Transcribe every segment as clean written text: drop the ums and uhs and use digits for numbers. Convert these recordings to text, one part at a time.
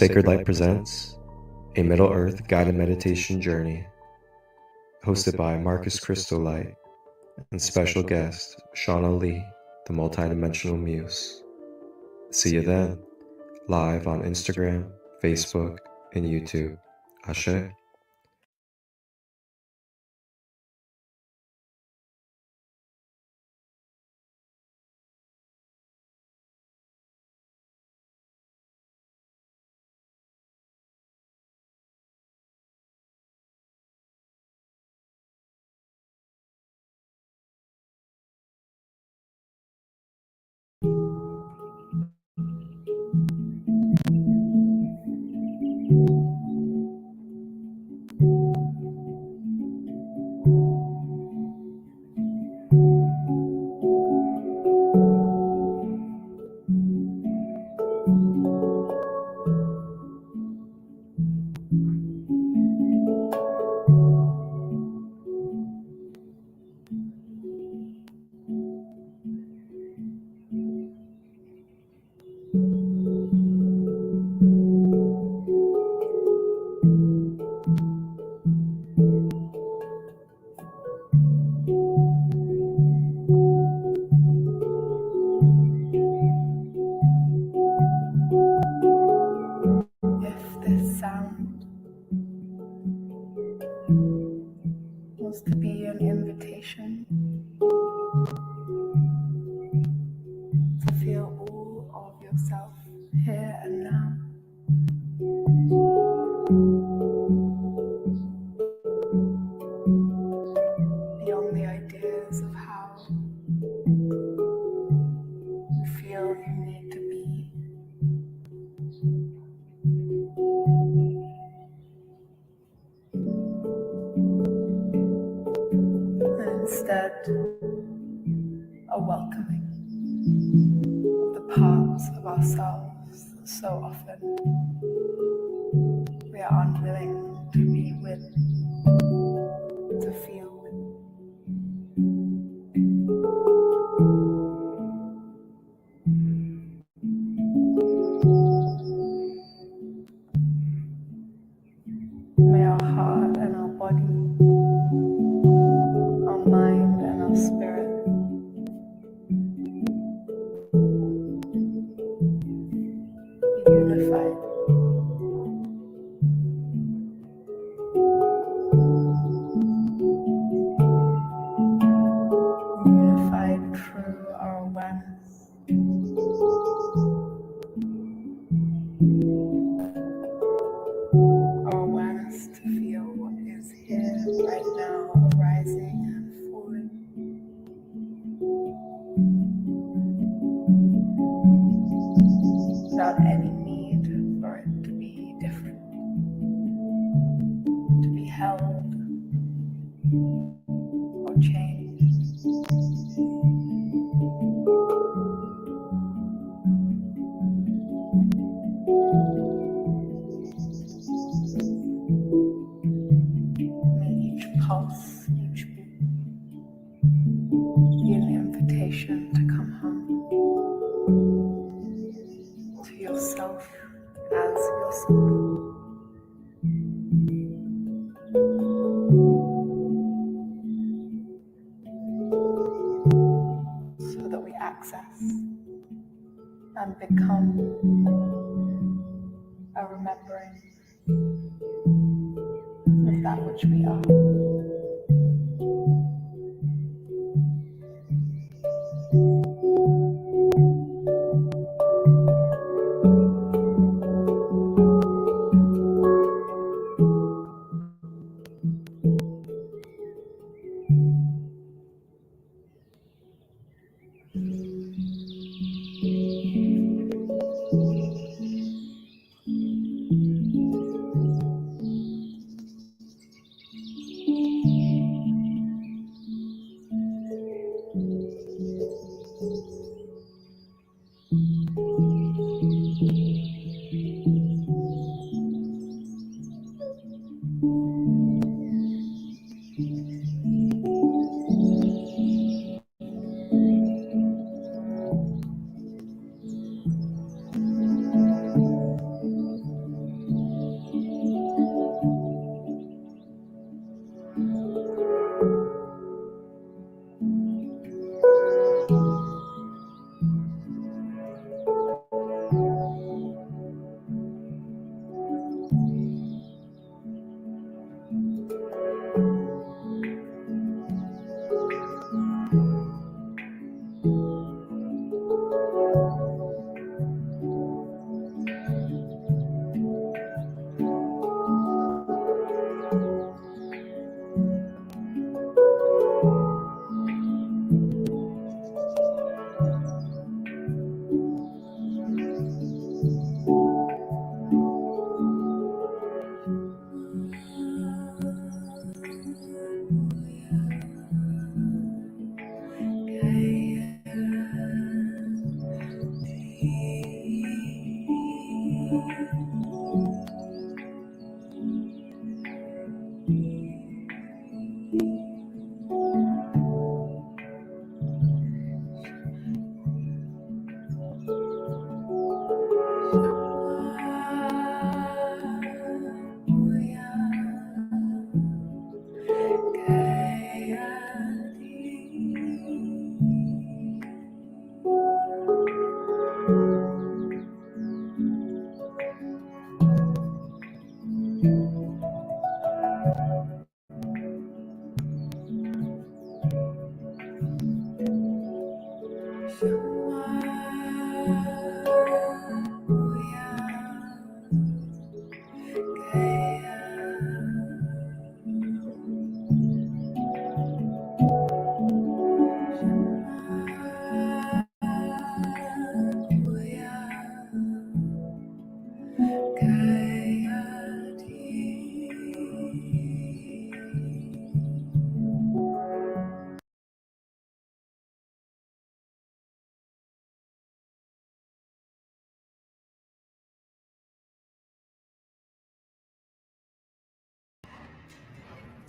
Sacred Light presents a Middle-earth guided meditation journey, hosted by Marcus Christolight and special guest Shauna Lee, the multidimensional muse. See you then, live on Instagram, Facebook, and YouTube. Ashe. To be an invitation to feel all of yourself here and now. Beyond the ideas of how you feel you need to be. Instead, a welcoming of the parts of ourselves that so often we are unwilling to be with, to feel with. May our heart and our body, our mind and our spirit be unified. Unified through our awareness. Our awareness to feel what is here right now, arising and falling. Without any need for it to be different, to be held or changed. May each pulse, each beat be an invitation to come home to yourself as yourself. So that we access and become a remembering of that which we are.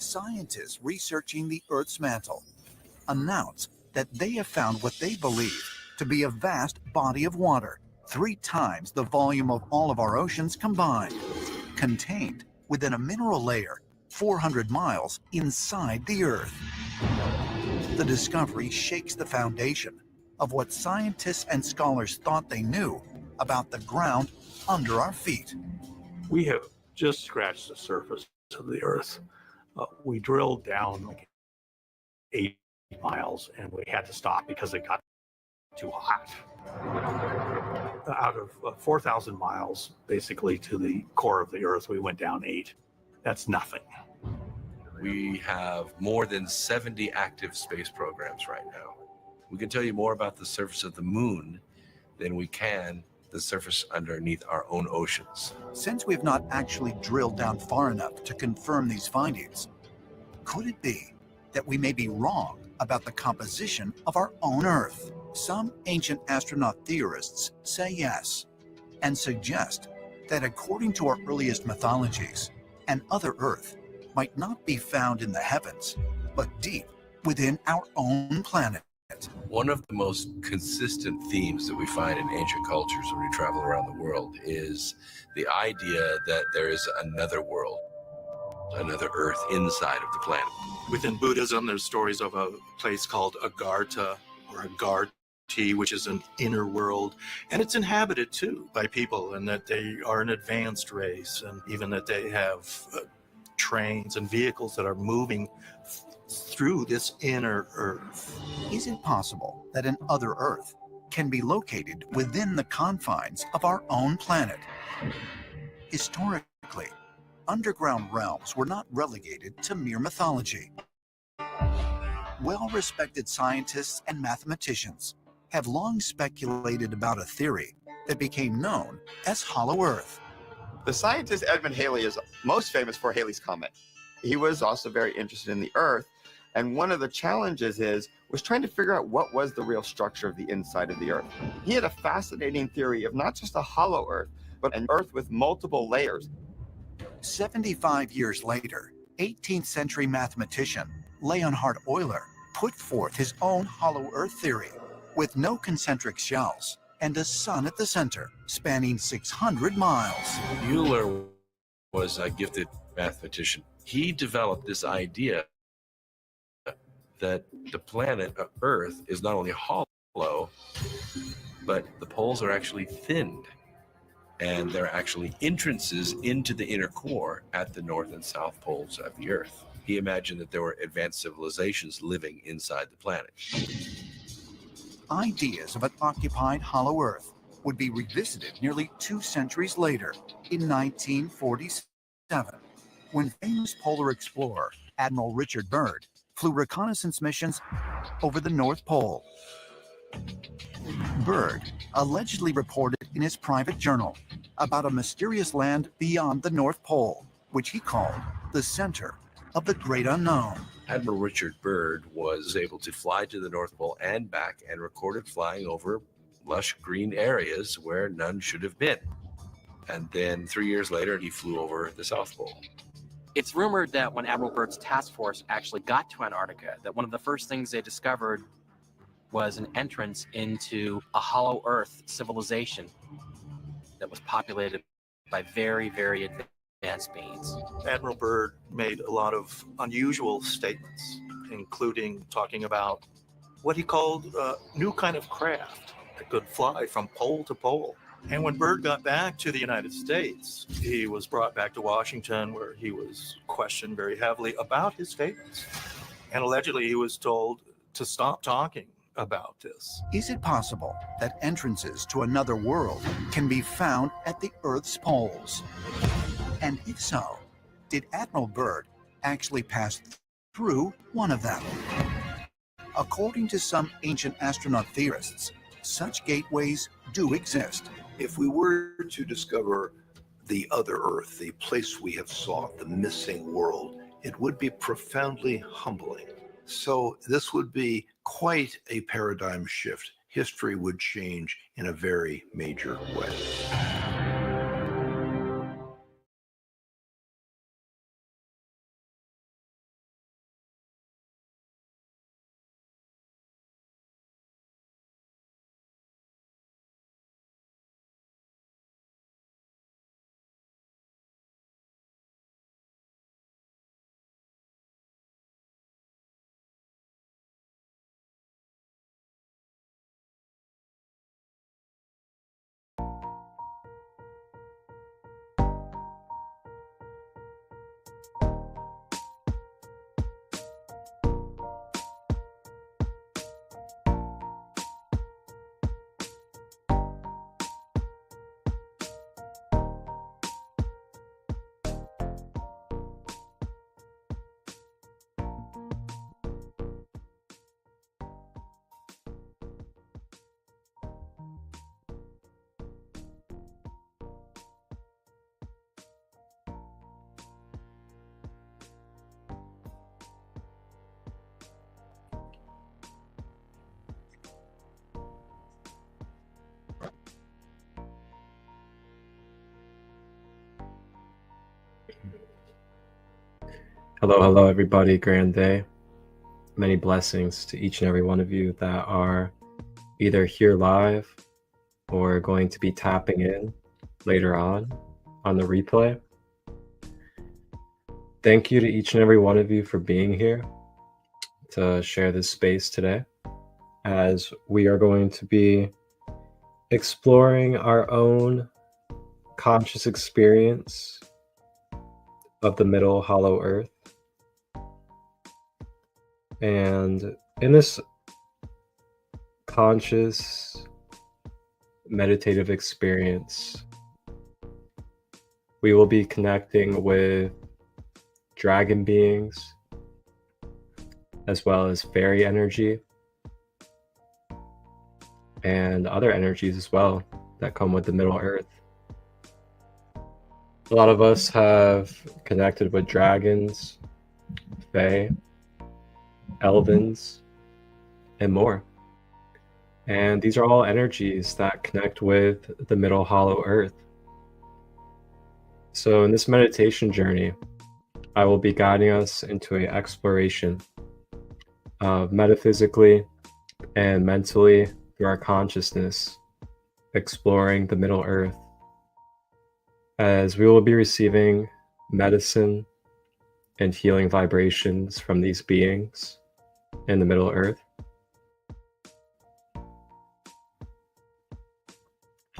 scientists researching the Earth's mantle announce that they have found what they believe to be a vast body of water, 3 times the volume of all of our oceans combined, contained within a mineral layer 400 miles inside the Earth. The discovery shakes the foundation of what scientists and scholars thought they knew about the ground under our feet. We have just scratched the surface of the Earth. We drilled down like 8 miles and we had to stop because it got too hot. Out of 4,000 miles, basically to the core of the Earth, we went down 8. That's nothing. We have more than 70 active space programs right now. We can tell you more about the surface of the moon than we can the surface underneath our own oceans. Since we have not actually drilled down far enough to confirm these findings, could it be that we may be wrong about the composition of our own Earth? Some ancient astronaut theorists say yes, and suggest that according to our earliest mythologies, an other Earth might not be found in the heavens, but deep within our own planet. One of the most consistent themes that we find in ancient cultures when we travel around the world is the idea that there is another world, another Earth inside of the planet. Within Buddhism, there's stories of a place called Agartha or Agarthi, which is an inner world, and it's inhabited too by people, and that they are an advanced race, and even that they have trains and vehicles that are moving through this inner Earth. Is it possible that an other Earth can be located within the confines of our own planet? Historically, underground realms were not relegated to mere mythology. Well-respected scientists and mathematicians have long speculated about a theory that became known as Hollow Earth. The scientist Edmund Halley is most famous for Halley's Comet. He was also very interested in the Earth, and one of the challenges was trying to figure out what was the real structure of the inside of the Earth. He had a fascinating theory of not just a hollow Earth, but an Earth with multiple layers. 75 years later, 18th century mathematician Leonhard Euler put forth his own hollow Earth theory with no concentric shells and a sun at the center, spanning 600 miles. Euler was a gifted mathematician. He developed this idea that the planet Earth is not only hollow, but the poles are actually thinned. And there are actually entrances into the inner core at the north and south poles of the Earth. He imagined that there were advanced civilizations living inside the planet. Ideas of an occupied hollow Earth would be revisited nearly 2 centuries later, in 1947, when famous polar explorer Admiral Richard Byrd flew reconnaissance missions over the North Pole. Byrd allegedly reported in his private journal about a mysterious land beyond the North Pole, which he called the center of the great unknown. Admiral Richard Byrd was able to fly to the North Pole and back and recorded flying over lush green areas where none should have been. And then 3 years later, he flew over the South Pole. It's rumored that when Admiral Byrd's task force actually got to Antarctica, that one of the first things they discovered was an entrance into a hollow Earth civilization that was populated by very, very advanced beings. Admiral Byrd made a lot of unusual statements, including talking about what he called a new kind of craft that could fly from pole to pole. And when Byrd got back to the United States, he was brought back to Washington, where he was questioned very heavily about his statements. And allegedly he was told to stop talking about this. Is it possible that entrances to another world can be found at the Earth's poles? And if so, did Admiral Byrd actually pass through one of them? According to some ancient astronaut theorists, such gateways do exist. If we were to discover the other Earth, the place we have sought, the missing world, it would be profoundly humbling. So this would be quite a paradigm shift. History would change in a very major way. Hello, everybody. Grand day. Many blessings to each and every one of you that are either here live or going to be tapping in later on the replay. Thank you to each and every one of you for being here to share this space today, as we are going to be exploring our own conscious experience of the middle hollow earth. And in this conscious meditative experience, we will be connecting with dragon beings as well as fairy energy and other energies as well that come with the Middle Earth. A lot of us have connected with dragons, fae, elvens, and more. And these are all energies that connect with the middle hollow earth. So in this meditation journey, I will be guiding us into an exploration of metaphysically and mentally through our consciousness, exploring the middle earth, as we will be receiving medicine and healing vibrations from these beings in the middle earth.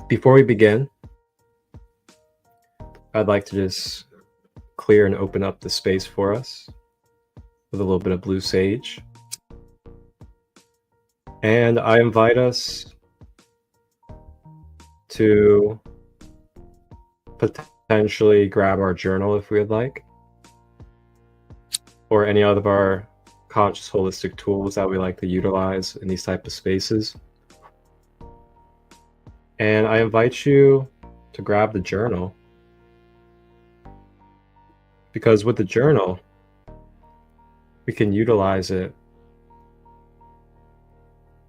Before we begin, I'd like to just clear and open up the space for us with a little bit of blue sage. And I invite us to potentially grab our journal if we would like, or any of our conscious holistic tools that we like to utilize in these type of spaces. And I invite you to grab the journal, because with the journal, we can utilize it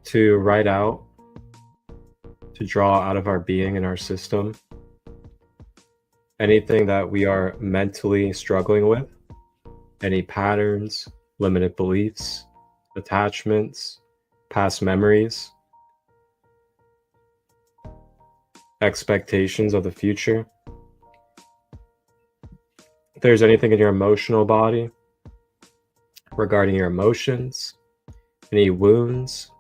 to write out, to draw out of our being and our system anything that we are mentally struggling with, any patterns, limited beliefs, attachments, past memories, expectations of the future. If there's anything in your emotional body regarding your emotions, any wounds,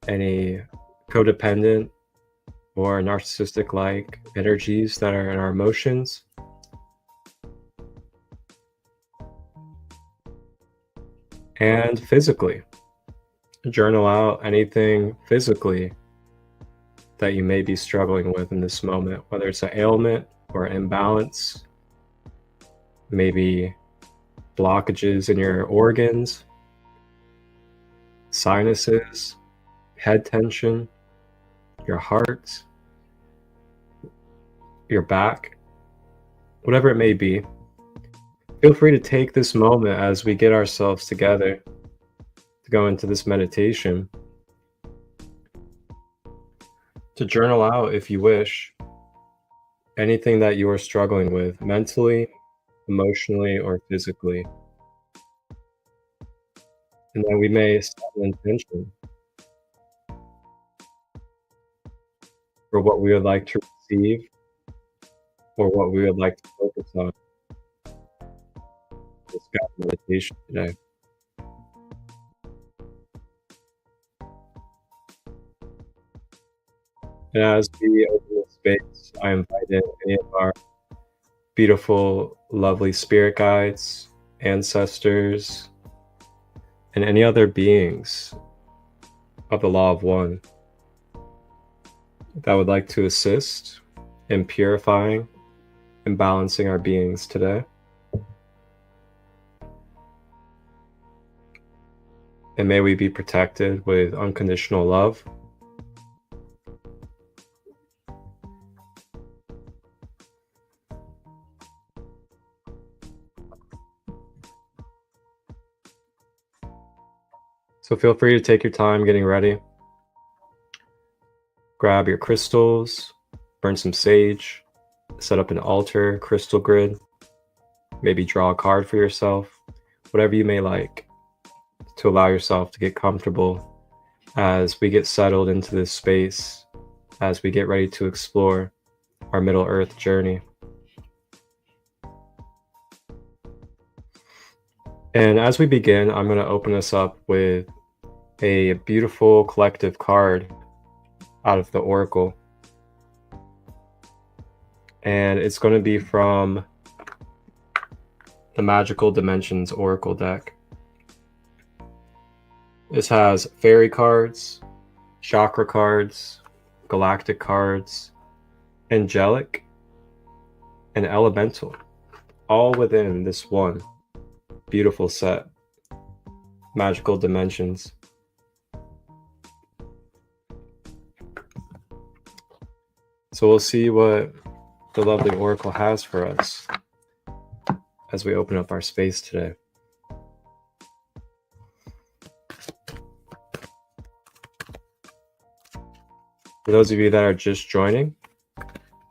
any codependent or narcissistic-like energies that are in our emotions, and physically, journal out anything physically that you may be struggling with in this moment, whether it's an ailment or imbalance, maybe blockages in your organs, sinuses, head tension, your heart, your back, whatever it may be. Feel free to take this moment as we get ourselves together to go into this meditation to journal out, if you wish, anything that you are struggling with mentally, emotionally, or physically. And then we may set an intention for what we would like to receive or what we would like to focus on in this guided meditation today. And as we open this space, I invite in any of our beautiful, lovely spirit guides, ancestors, and any other beings of the Law of One that would like to assist in purifying and balancing our beings today. And may we be protected with unconditional love. So feel free to take your time getting ready. Grab your crystals, burn some sage, set up an altar, crystal grid. maybe draw a card for yourself, whatever you may like, to allow yourself to get comfortable as we get settled into this space, as we get ready to explore our Middle Earth journey. And as we begin, I'm going to open us up with a beautiful collective card out of the Oracle. And it's going to be from the Magical Dimensions Oracle deck. This has fairy cards, chakra cards, galactic cards, angelic, and elemental, all within this one beautiful set. Magical Dimensions. So we'll see what the lovely Oracle has for us as we open up our space today. For those of you that are just joining,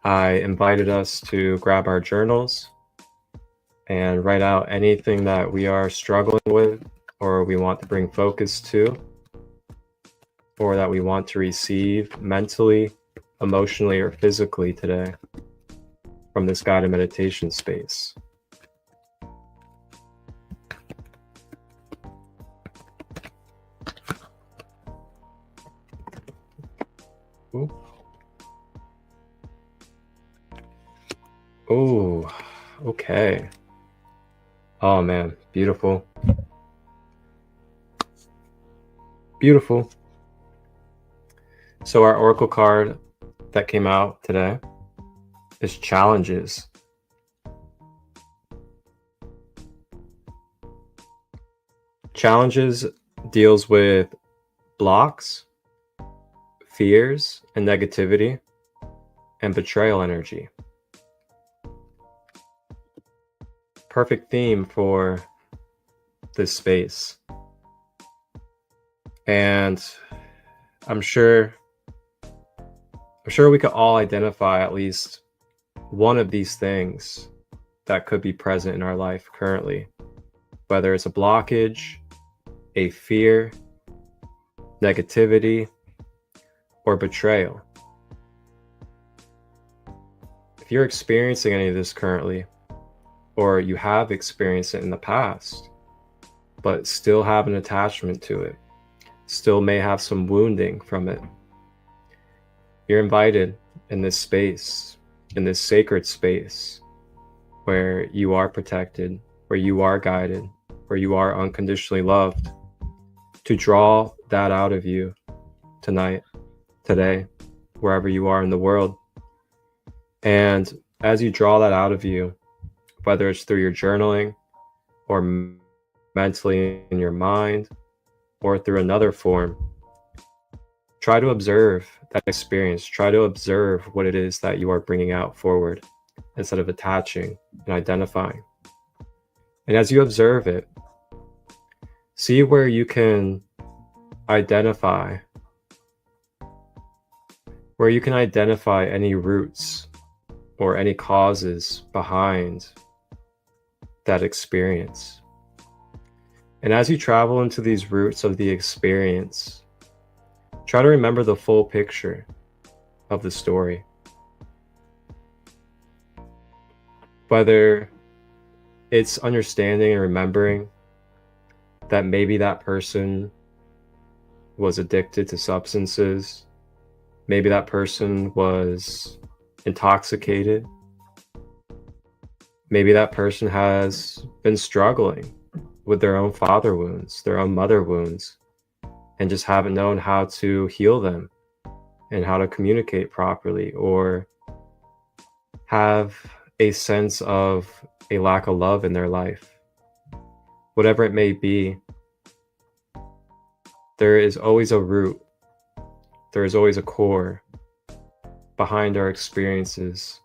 I invited us to grab our journals and write out anything that we are struggling with, or we want to bring focus to, or that we want to receive mentally, emotionally, or physically today from this guided meditation space. Ooh. Oh, okay. Oh man, beautiful. Beautiful. So our Oracle card that came out today is Challenges. Challenges deals with blocks, fears, and negativity, and betrayal energy. Perfect theme for this space. And I'm sure we could all identify at least one of these things that could be present in our life currently, whether it's a blockage, a fear, negativity, or betrayal. If you're experiencing any of this currently, or you have experienced it in the past, but still have an attachment to it, still may have some wounding from it, you're invited in this space, in this sacred space, where you are protected, where you are guided, where you are unconditionally loved, to draw that out of you tonight, today, wherever you are in the world. And as you draw that out of you, whether it's through your journaling or mentally in your mind or through another form, try to observe that experience. Try to observe what it is that you are bringing out forward instead of attaching and identifying. And as you observe it, see where you can identify any roots or any causes behind that experience. And as you travel into these roots of the experience, try to remember the full picture of the story. Whether it's understanding and remembering that maybe that person was addicted to substances, maybe that person was intoxicated, maybe that person has been struggling with their own father wounds, their own mother wounds, and just haven't known how to heal them and how to communicate properly, or have a sense of a lack of love in their life. Whatever it may be, there is always a root, there is always a core behind our experiences,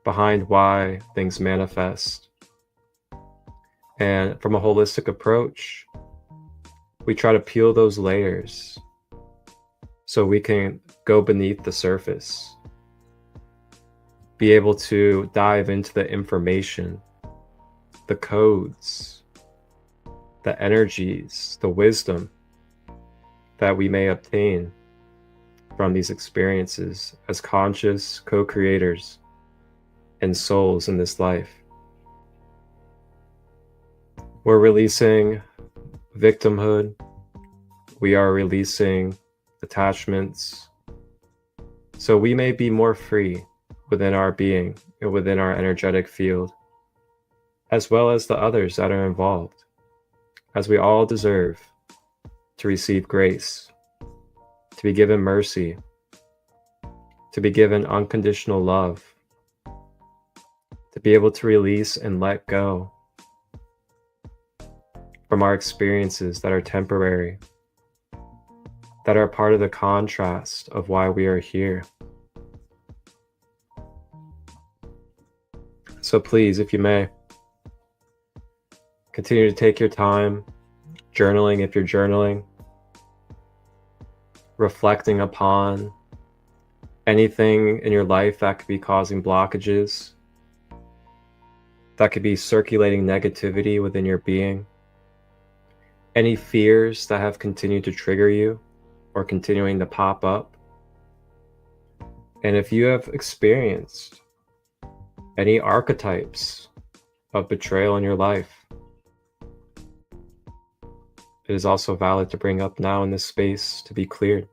behind why things manifest. And from a holistic approach, we try to peel those layers so we can go beneath the surface, be able to dive into the information the codes, the energies, the wisdom that we may obtain from these experiences as conscious co-creators and souls in this life. We're releasing victimhood. We are releasing attachments. So we may be more free within our being and within our energetic field, as well as the others that are involved, as we all deserve to receive grace, to be given mercy, to be given unconditional love, to be able to release and let go from our experiences that are temporary, that are part of the contrast of why we are here. So please, if you may, continue to take your time, journaling if you're journaling, reflecting upon anything in your life that could be causing blockages, that could be circulating negativity within your being, any fears that have continued to trigger you or continuing to pop up. And if you have experienced any archetypes of betrayal in your life, it is also valid to bring up now in this space to be cleared.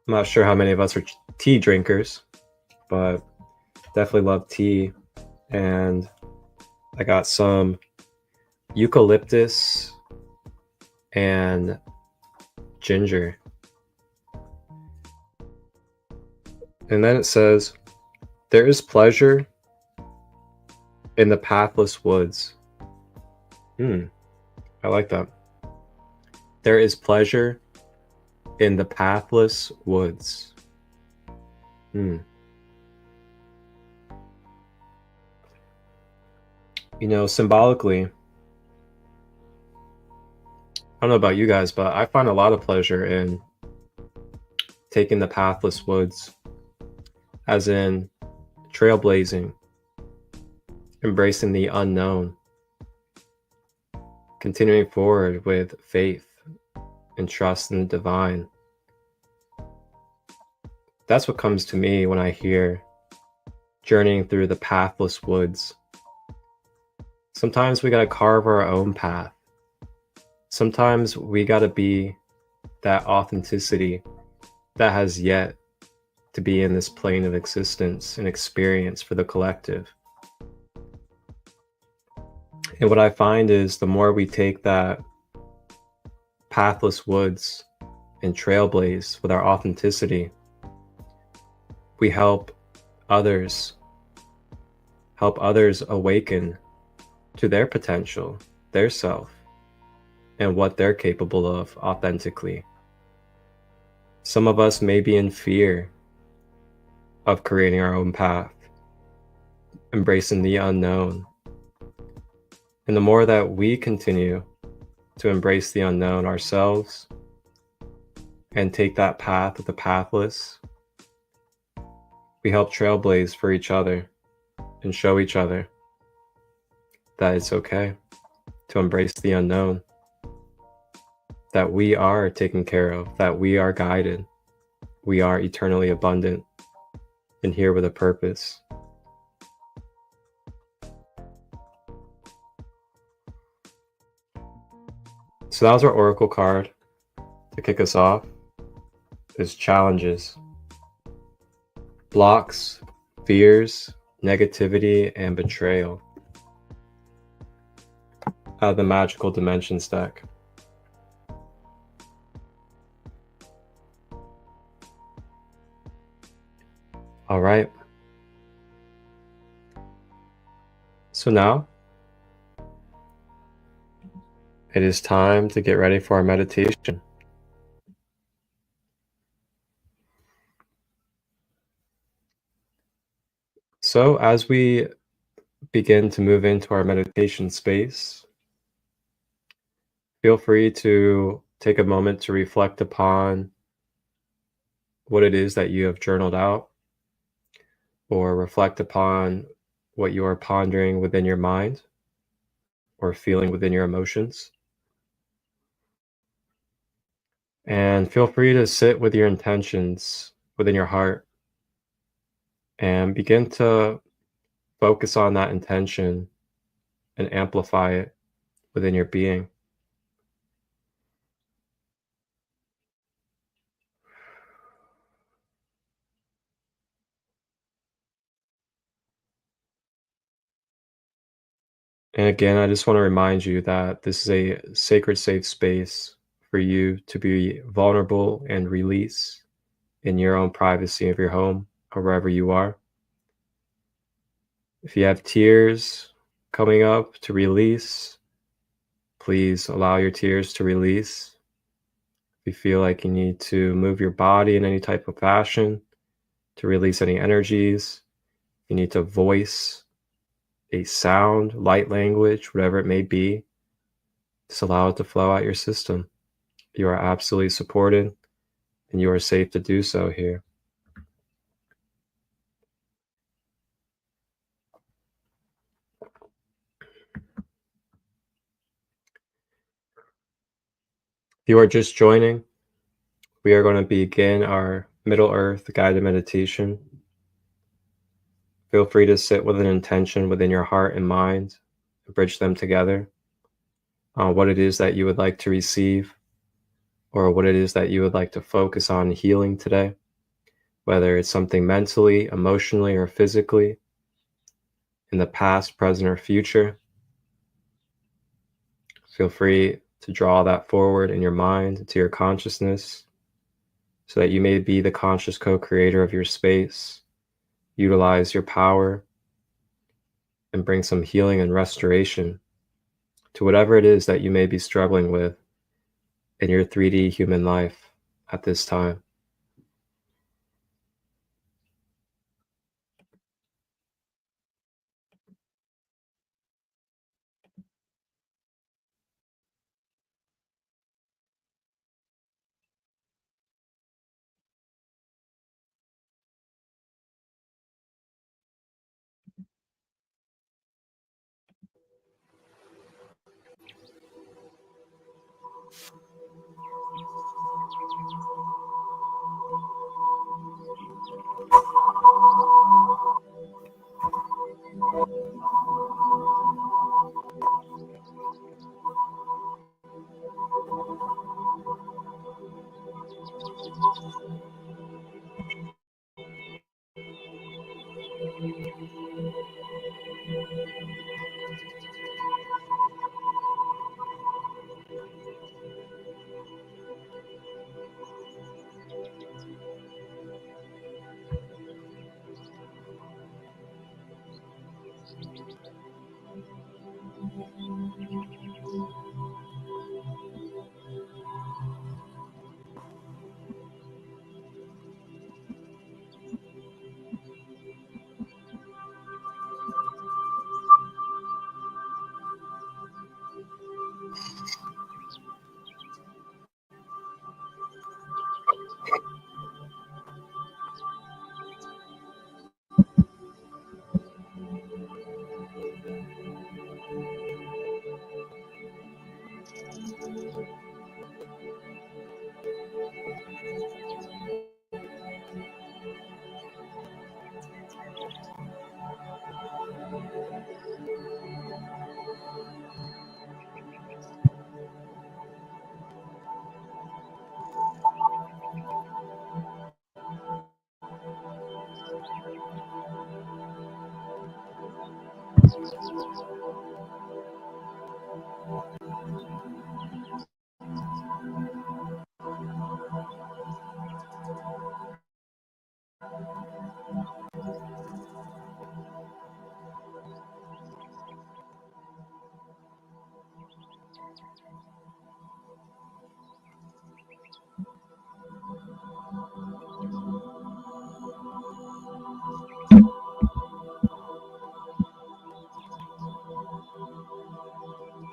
I'm not sure how many of us are tea drinkers, but definitely love tea. And I got some eucalyptus and ginger. And then it says, there is pleasure in the pathless woods. I like that. There is pleasure in the pathless woods. You know, symbolically, I don't know about you guys, but I find a lot of pleasure in taking the pathless woods, as in trailblazing, embracing the unknown, continuing forward with faith and trust in the divine. That's what comes to me when I hear journeying through the pathless woods. Sometimes we gotta carve our own path. Sometimes we gotta be that authenticity that has yet to be in this plane of existence and experience for the collective. And what I find is the more we take that pathless woods and trailblaze with our authenticity, we help others awaken to their potential, their self, and what they're capable of authentically. Some of us may be in fear of creating our own path, embracing the unknown. And the more that we continue to embrace the unknown ourselves and take that path with the pathless, we help trailblaze for each other and show each other that it's okay to embrace the unknown, that we are taken care of, that we are guided, we are eternally abundant and here with a purpose. So that was our oracle card to kick us off. Is challenges, blocks, fears, negativity, and betrayal. Out of the Magical Dimensions deck. All right. So now it is time to get ready for our meditation. So as we begin to move into our meditation space, Feel free to take a moment to reflect upon what it is that you have journaled out, or reflect upon what you are pondering within your mind or feeling within your emotions. And feel free to sit with your intentions within your heart and begin to focus on that intention and amplify it within your being. And again, I just want to remind you that this is a sacred, safe space for you to be vulnerable and release in your own privacy of your home or wherever you are. If you have tears coming up to release, please allow your tears to release. If you feel like you need to move your body in any type of fashion to release any energies, you need to voice a sound, light language, whatever it may be, just allow it to flow out your system. You are absolutely supported and you are safe to do so here. If you are just joining, we are going to begin our Middle Earth guided meditation. Feel free to sit with an intention within your heart and mind and bridge them together on what it is that you would like to receive or what it is that you would like to focus on healing today, whether it's something mentally, emotionally, or physically, in the past, present, or future. Feel free to draw that forward in your mind to your consciousness so that you may be the conscious co-creator of your space, utilize your power, and bring some healing and restoration to whatever it is that you may be struggling with in your 3D human life at this time.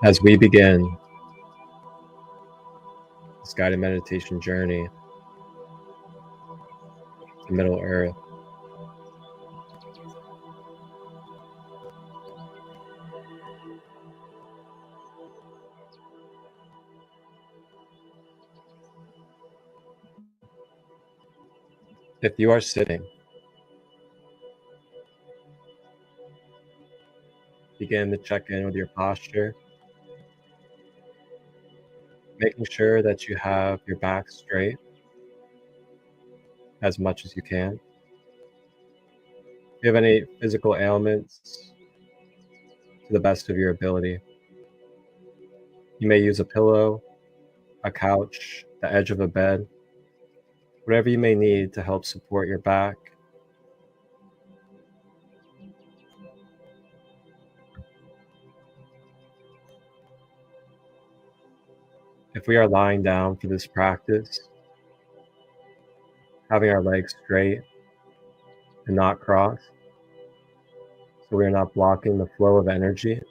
As we begin, guided meditation journey to Middle Earth. If you are sitting, begin to check in with your posture, making sure that you have your back straight as much as you can. If you have any physical ailments, to the best of your ability. You may use a pillow, a couch, the edge of a bed, whatever you may need to help support your back. If we are lying down for this practice, having our legs straight and not crossed, so we are not blocking the flow of energy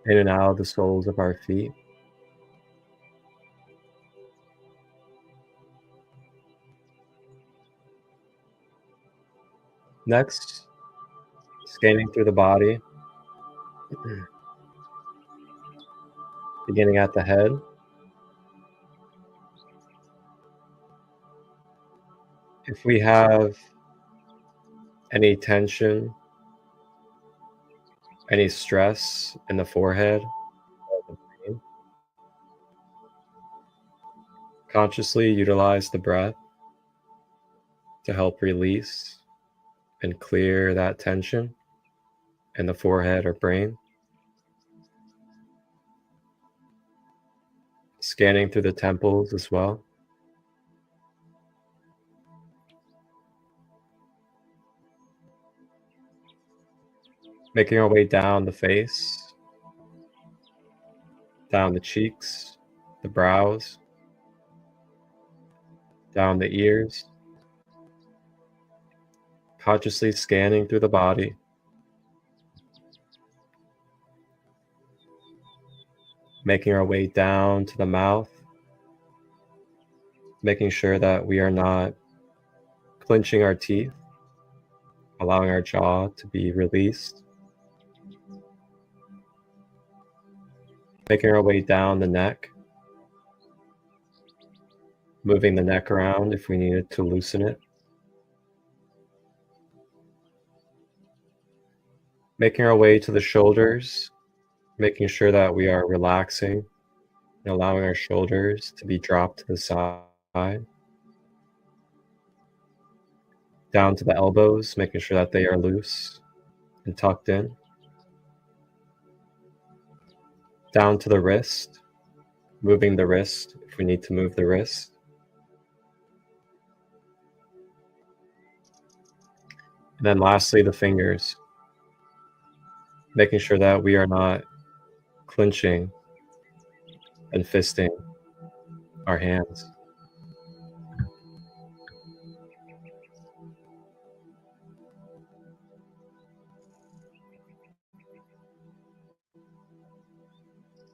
in and out of the soles of our feet. Next, scanning through the body, beginning at the head. If we have any tension, any stress in the forehead, or the brain, consciously utilize the breath to help release and clear that tension in the forehead or brain. Scanning through the temples as well. Making our way down the face, down the cheeks, the brows, down the ears. Consciously scanning through the body. Making our way down to the mouth. Making sure that we are not clenching our teeth, allowing our jaw to be released. Making our way down the neck. Moving the neck around if we needed to loosen it. Making our way to the shoulders, making sure that we are relaxing and allowing our shoulders to be dropped to the side. Down to the elbows, making sure that they are loose and tucked in. Down to the wrist, moving the wrist if we need to move the wrist. And then lastly, the fingers, making sure that we are not clenching and fisting our hands.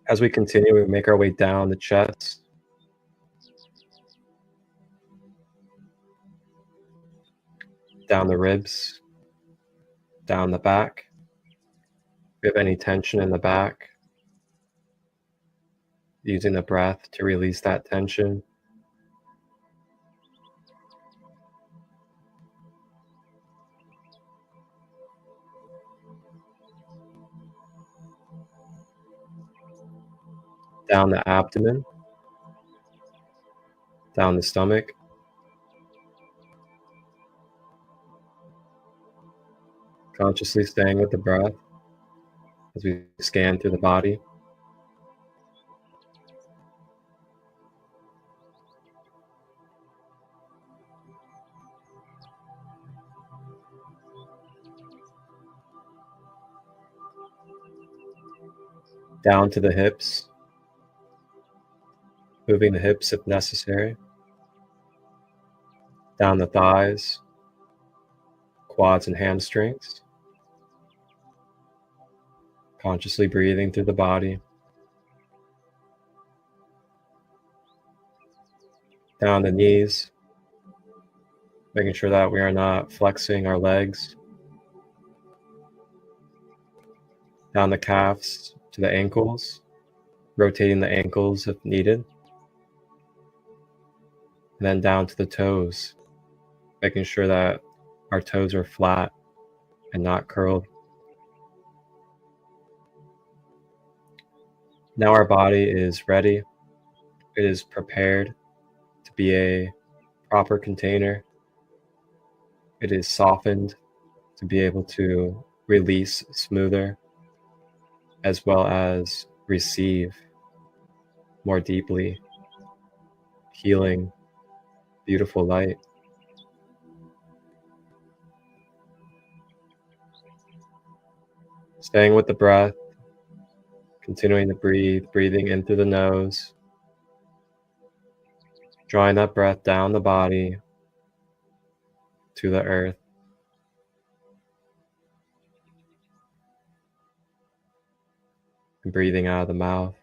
As we continue, we make our way down the chest, down the ribs, down the back. If we have any tension in the back, using the breath to release that tension. Down the abdomen, down the stomach. Consciously staying with the breath as we scan through the body. Down to the hips, moving the hips if necessary. Down the thighs, quads and hamstrings. Consciously breathing through the body. down the knees, making sure that we are not flexing our legs, down the calves to the ankles, rotating the ankles if needed, and then down to the toes, making sure that our toes are flat and not curled. Now our body is ready. It is prepared to be a proper container. It is softened to be able to release smoother, as well as receive more deeply, healing, beautiful light. Staying with the breath, continuing to breathe, breathing in through the nose, drawing that breath down the body to the earth. And breathing out of the mouth.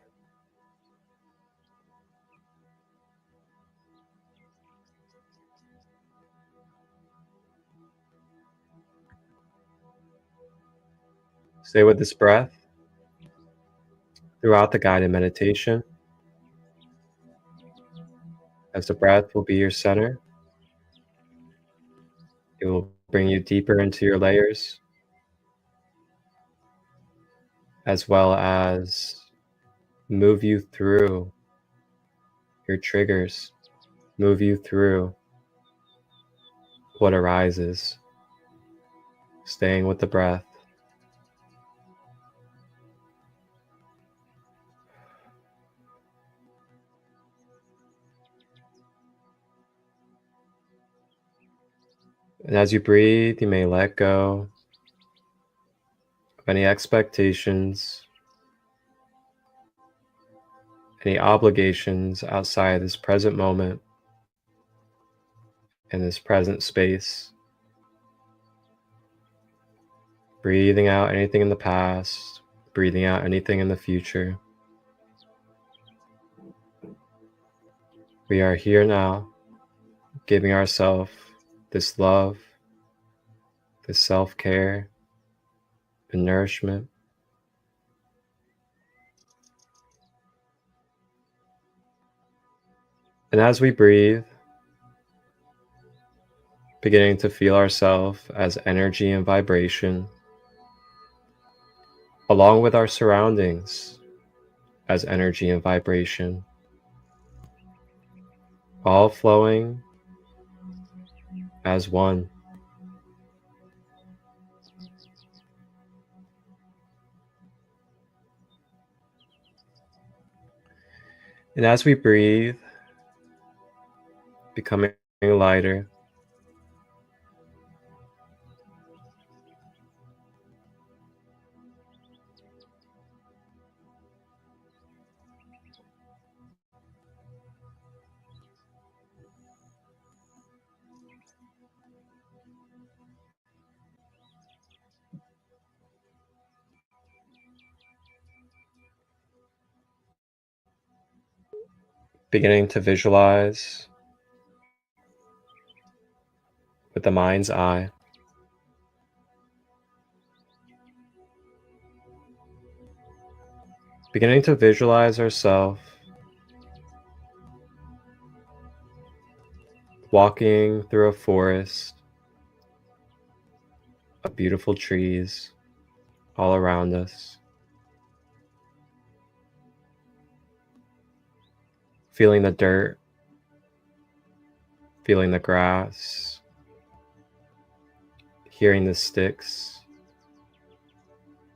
Stay with this breath throughout the guided meditation, as the breath will be your center. It will bring you deeper into your layers, as well as move you through your triggers, move you through what arises, staying with the breath. And as you breathe, you may let go of any expectations, any obligations outside this present moment in this present space. Breathing out anything in the past, breathing out anything in the future. We are here now, giving ourselves this love, this self-care and nourishment. And as we breathe, beginning to feel ourselves as energy and vibration, along with our surroundings as energy and vibration, all flowing as one. And as we breathe, becoming lighter, beginning to visualize with the mind's eye, beginning to visualize ourselves walking through a forest of beautiful trees all around us, feeling the dirt, feeling the grass, hearing the sticks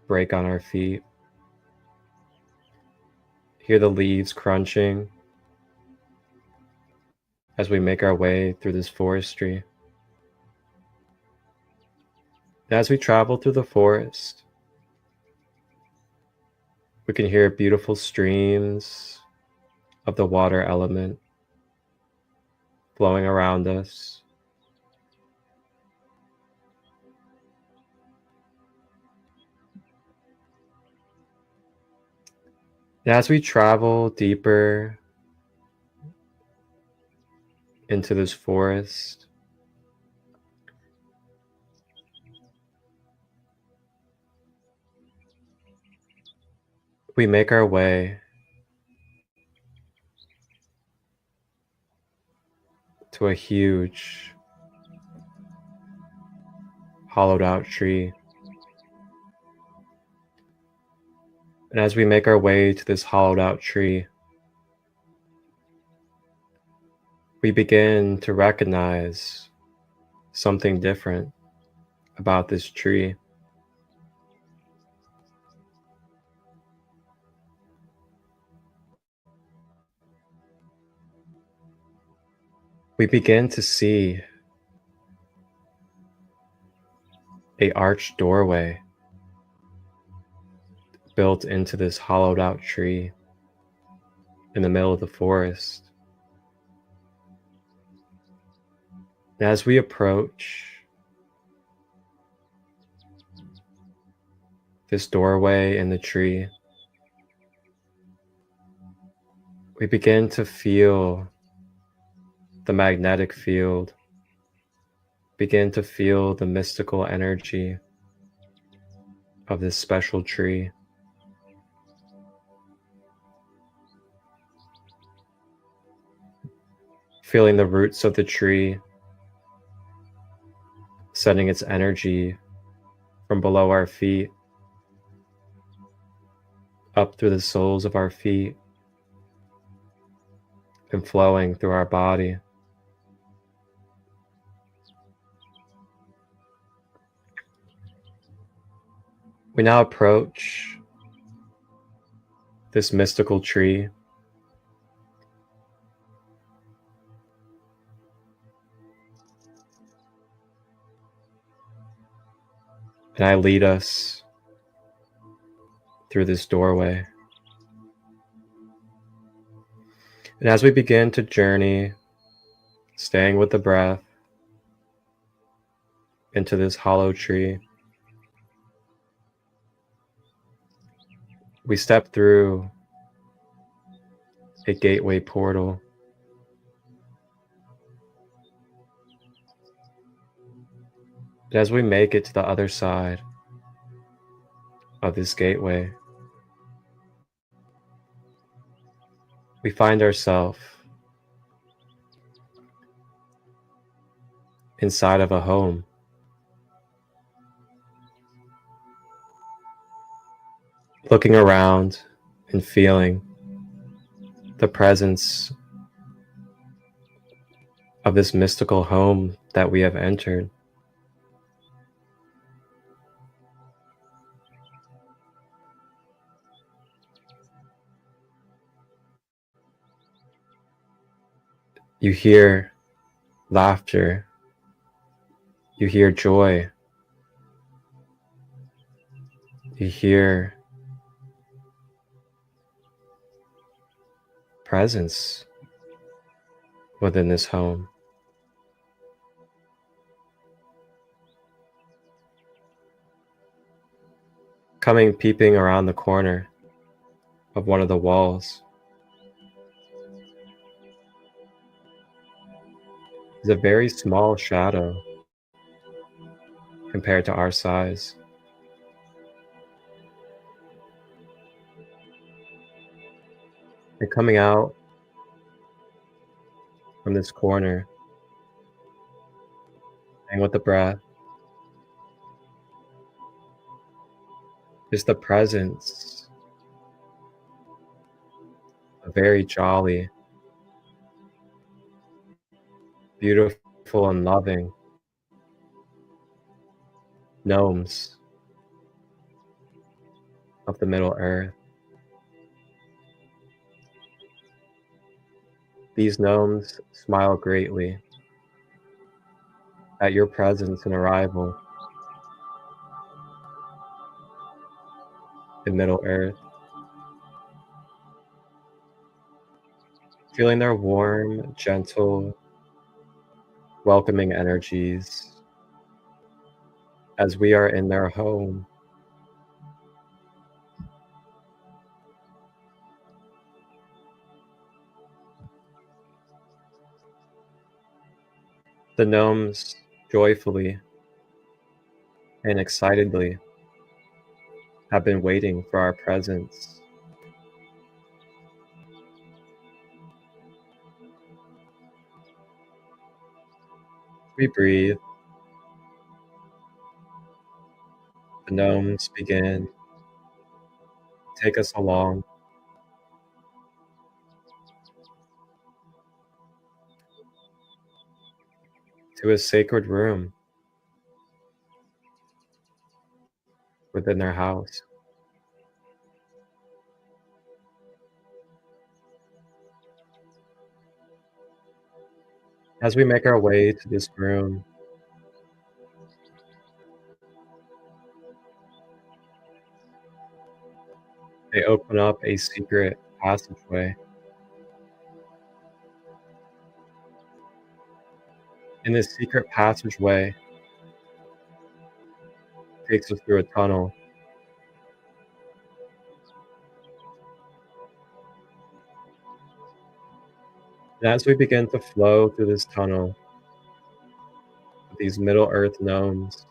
break on our feet, hear the leaves crunching as we make our way through this forestry. And as we travel through the forest, we can hear beautiful streams of the water element flowing around us. And as we travel deeper into this forest. We make our way to a huge hollowed out tree. And as we make our way to this hollowed out tree, we begin to recognize something different about this tree. We begin to see an arched doorway built into this hollowed out tree in the middle of the forest. And as we approach this doorway in the tree, we begin to feel the magnetic field, begin to feel the mystical energy of this special tree. Feeling the roots of the tree, sending its energy from below our feet, up through the soles of our feet, and flowing through our body. We now approach this mystical tree. And I lead us through this doorway. And as we begin to journey, staying with the breath into this hollow tree, we step through a gateway portal. And as we make it to the other side of this gateway, we find ourselves inside of a home. Looking around and feeling the presence of this mystical home that we have entered. You hear laughter, you hear joy, you hear presence within this home. Coming peeping around the corner of one of the walls is a very small shadow compared to our size. And coming out from this corner, and with the breath, is the presence of very jolly, beautiful, and loving gnomes of the Middle Earth. These gnomes smile greatly at your presence and arrival in Middle Earth. Feeling their warm, gentle, welcoming energies as we are in their home. The gnomes joyfully and excitedly have been waiting for our presence. We breathe. The gnomes begin to take us along to a sacred room within their house. As we make our way to this room, they open up a secret passageway. And this secret passageway takes us through a tunnel. And as we begin to flow through this tunnel with these Middle Earth gnomes,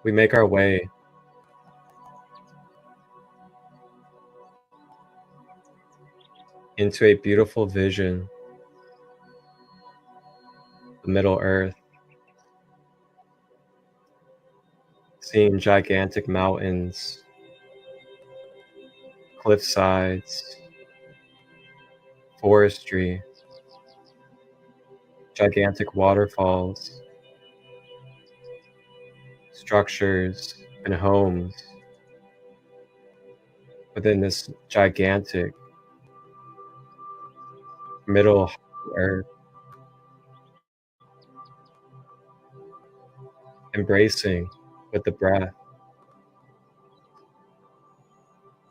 we make our way into a beautiful vision, the Middle Earth, seeing gigantic mountains, cliff sides, forestry, gigantic waterfalls, structures, and homes within this gigantic Middle Earth, embracing with the breath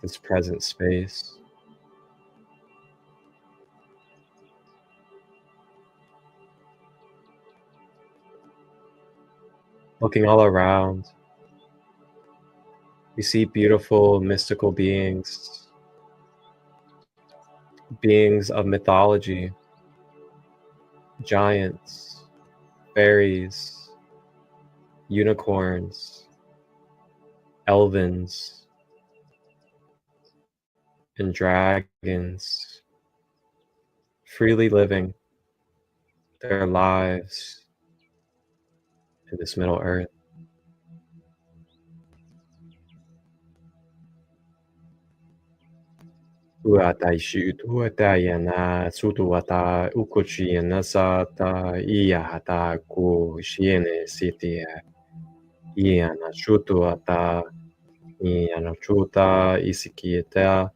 this present space. Looking all around, we see beautiful mystical beings, beings of mythology, giants, fairies, unicorns, elvins, and dragons, freely living their lives in this Middle Earth. Uata ishu tuata yana sutuata ukuchi nasata iyahata ku shiene sitia iana shutuata iana chuta isikieta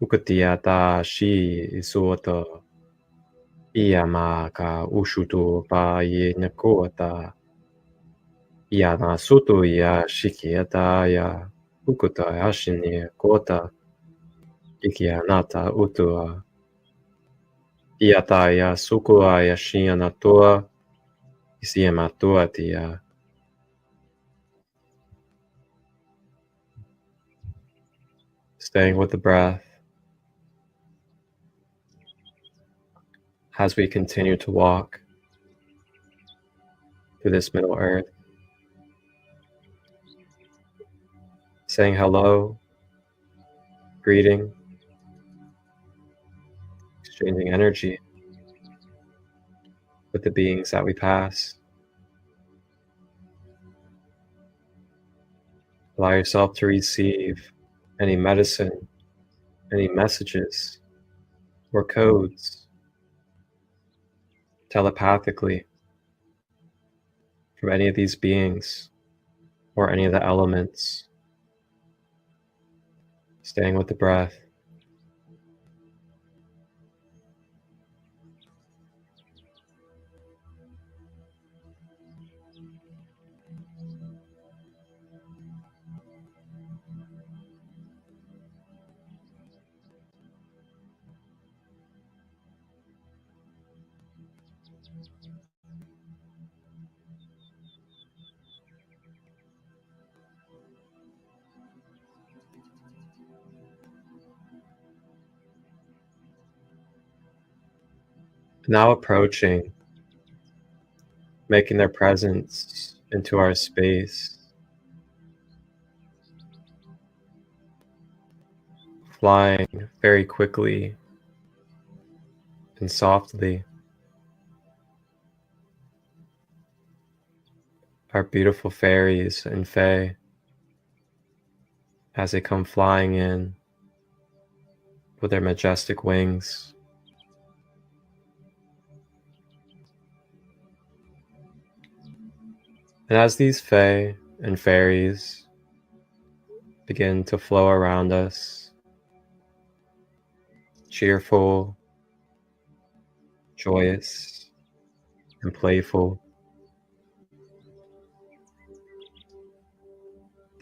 ukatiata shi isuota iyama ka ushutu pa ye nakota iana sutu ya shikieta ya ukuta ashini kota Ikianata utua iataya sukua yashianatua isiematua tia. Staying with the breath as we continue to walk through this Middle Earth, saying hello, greeting, exchanging energy with the beings that we pass. Allow yourself to receive any medicine, any messages, or codes telepathically from any of these beings or any of the elements. Staying with the breath. Now approaching, making their presence into our space, flying very quickly and softly. Our beautiful fairies and fae, as they come flying in with their majestic wings. And as these fae and fairies begin to flow around us, cheerful, joyous, and playful,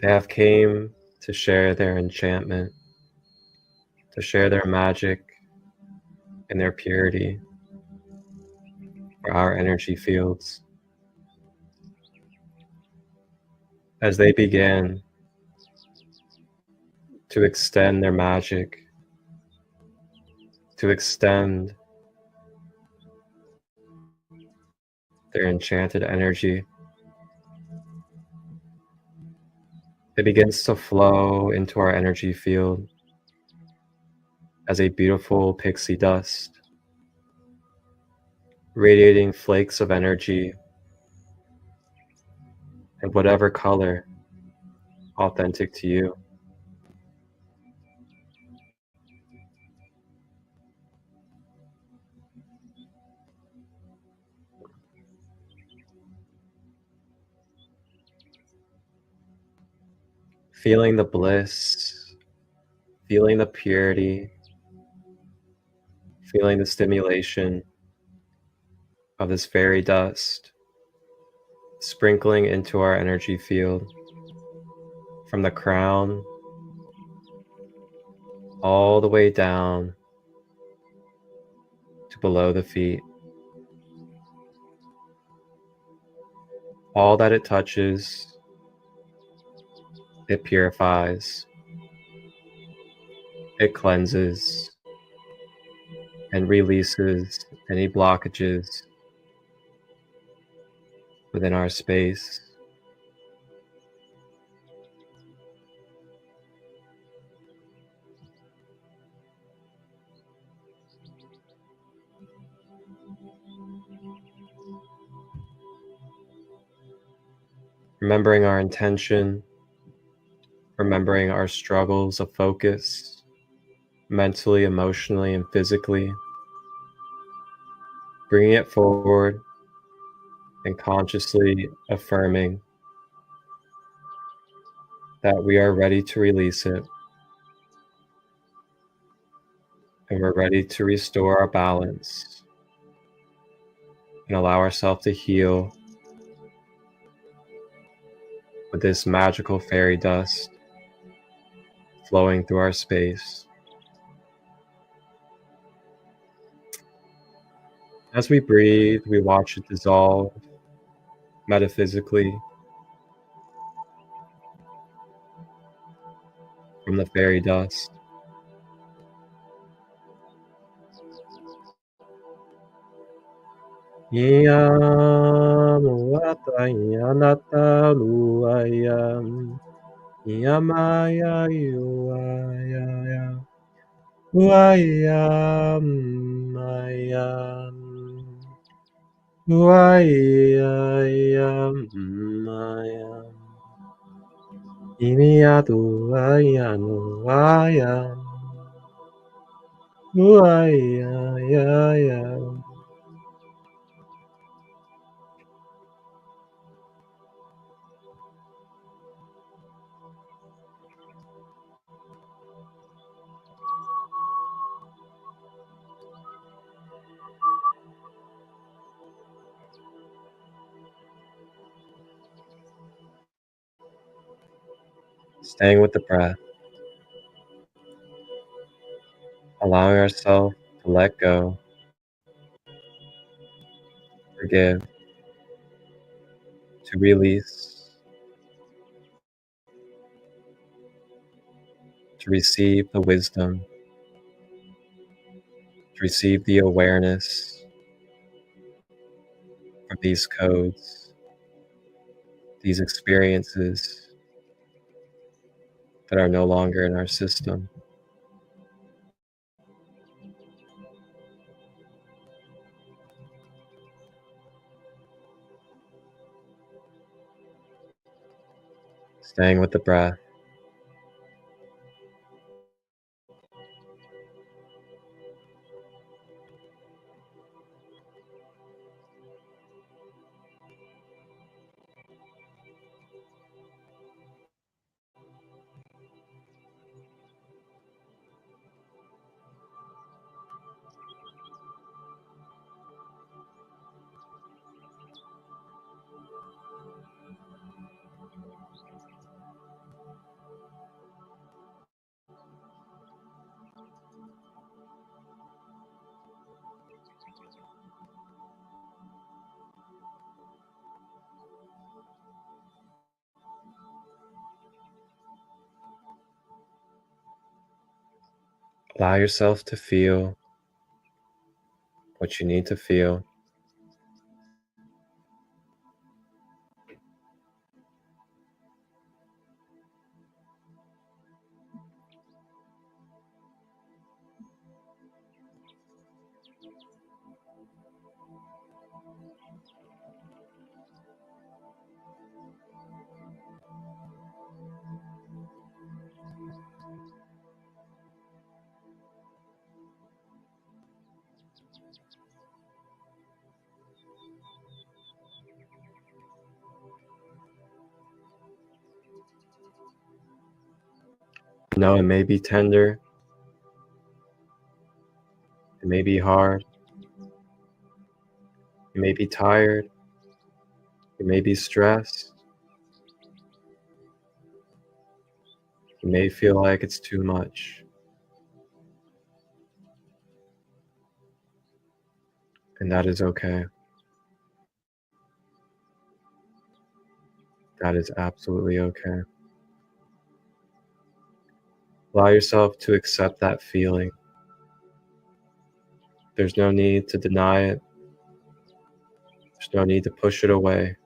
they have came to share their enchantment, to share their magic and their purity for our energy fields. As they begin to extend their magic, to extend their enchanted energy, it begins to flow into our energy field as a beautiful pixie dust, radiating flakes of energy in whatever color authentic to you. Feeling the bliss, feeling the purity, feeling the stimulation of this fairy dust sprinkling into our energy field from the crown all the way down to below the feet. All that it touches, it purifies, it cleanses, and releases any blockages within our space. Remembering our intention, remembering our struggles of focus, mentally, emotionally, and physically, bringing it forward and consciously affirming that we are ready to release it and we're ready to restore our balance and allow ourselves to heal with this magical fairy dust flowing through our space. As we breathe, we watch it dissolve metaphysically from the fairy dust. Yam wata yanata luayam yamaya yuaya uayam mayam uayam mayam imiatu ayanu ayam uayam. Staying with the breath, allowing ourselves to let go, forgive, to release, to receive the wisdom, to receive the awareness or these codes, these experiences that are no longer in our system. Staying with the breath. Allow yourself to feel what you need to feel. No, it may be tender, it may be hard, you may be tired, you may be stressed, you may feel like it's too much. And that is okay. That is absolutely okay. Allow yourself to accept that feeling. There's no need to deny it. There's no need to push it away.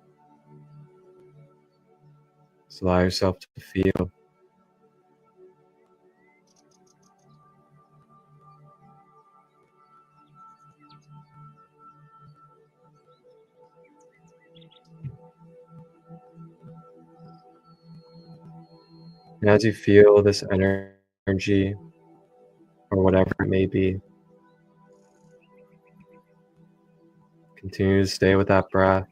Just allow yourself to feel. And as you feel this energy, or whatever it may be, continue to stay with that breath,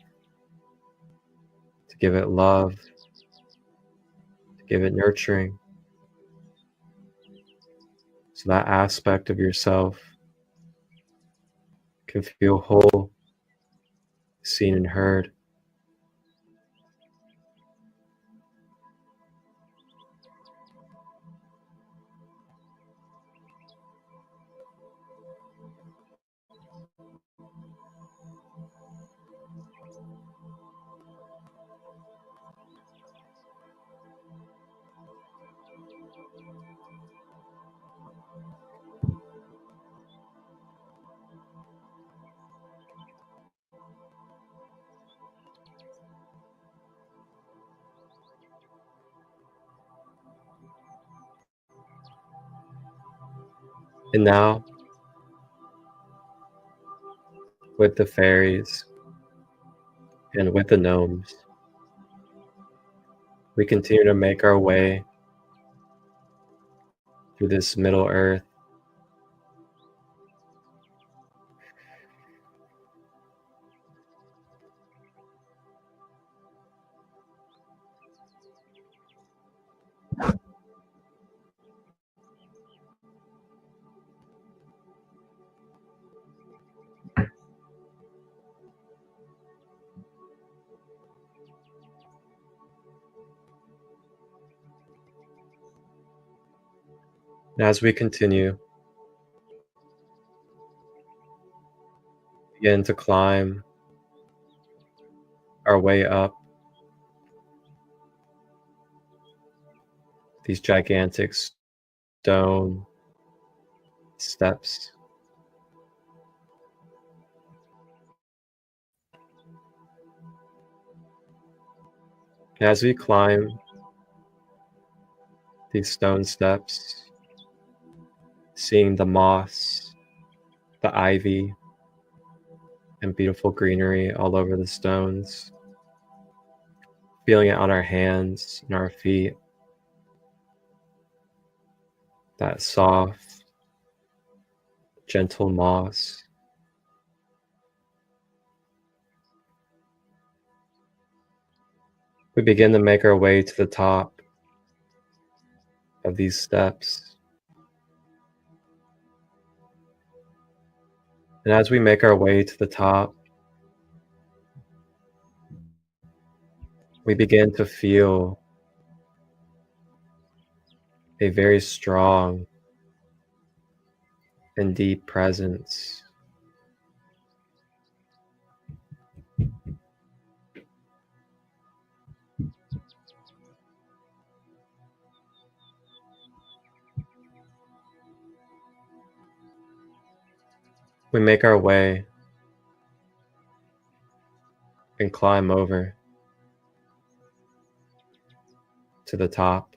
to give it love, to give it nurturing, so that aspect of yourself can feel whole, seen and heard. And now, with the fairies and with the gnomes, we continue to make our way through this Middle Earth. And as we continue, begin to climb our way up these gigantic stone steps. And as we climb these stone steps, seeing the moss, the ivy, and beautiful greenery all over the stones, feeling it on our hands and our feet, that soft, gentle moss. We begin to make our way to the top of these steps. And as we make our way to the top, we begin to feel a very strong and deep presence. We make our way and climb over to the top.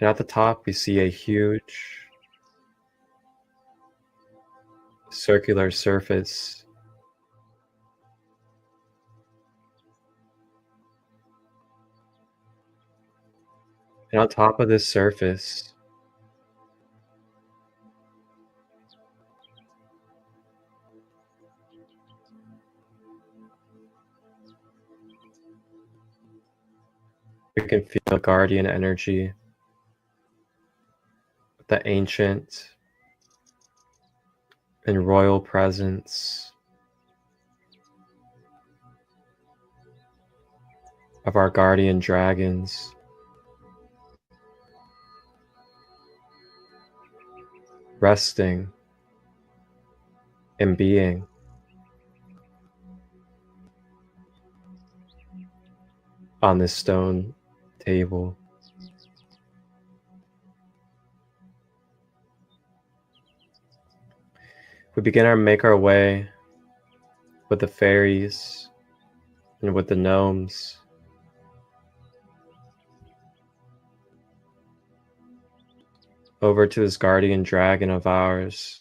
And at the top, we see a huge circular surface. And on top of this surface, we can feel guardian energy, the ancient and royal presence of our guardian dragons. Resting and being on this stone table. We begin to make our way with the fairies and with the gnomes over to this guardian dragon of ours.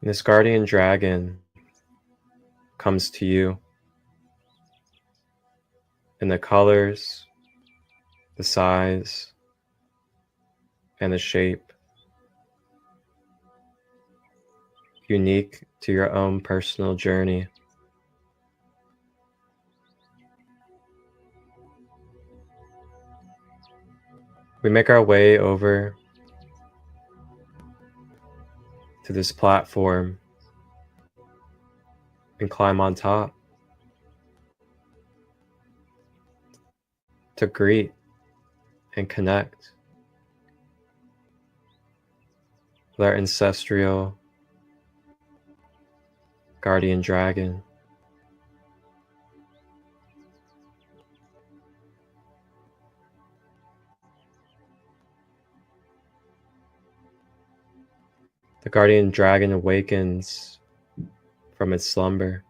And this guardian dragon comes to you in the colors, the size, and the shape unique to your own personal journey. We make our way over to this platform and climb on top to greet and connect with our ancestral guardian dragon. The guardian dragon awakens from its slumber.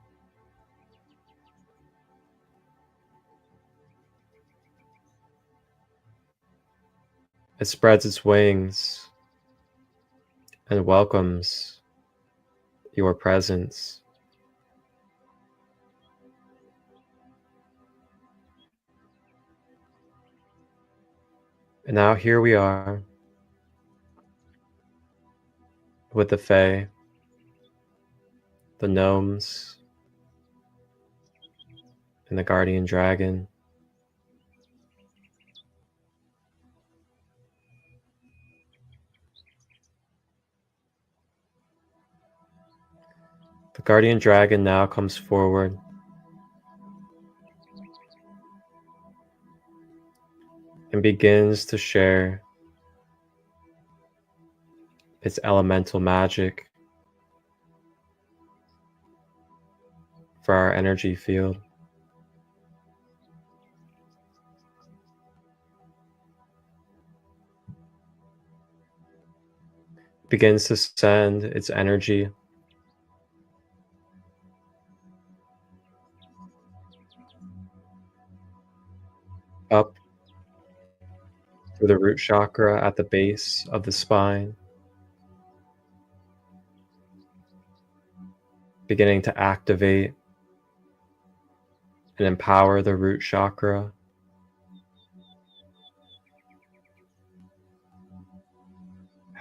It spreads its wings and welcomes your presence. And now here we are with the Fae, the gnomes, and the guardian dragon. The guardian dragon now comes forward and begins to share its elemental magic for our energy field. begins to send its energy up through the root chakra at the base of the spine, beginning to activate and empower the root chakra,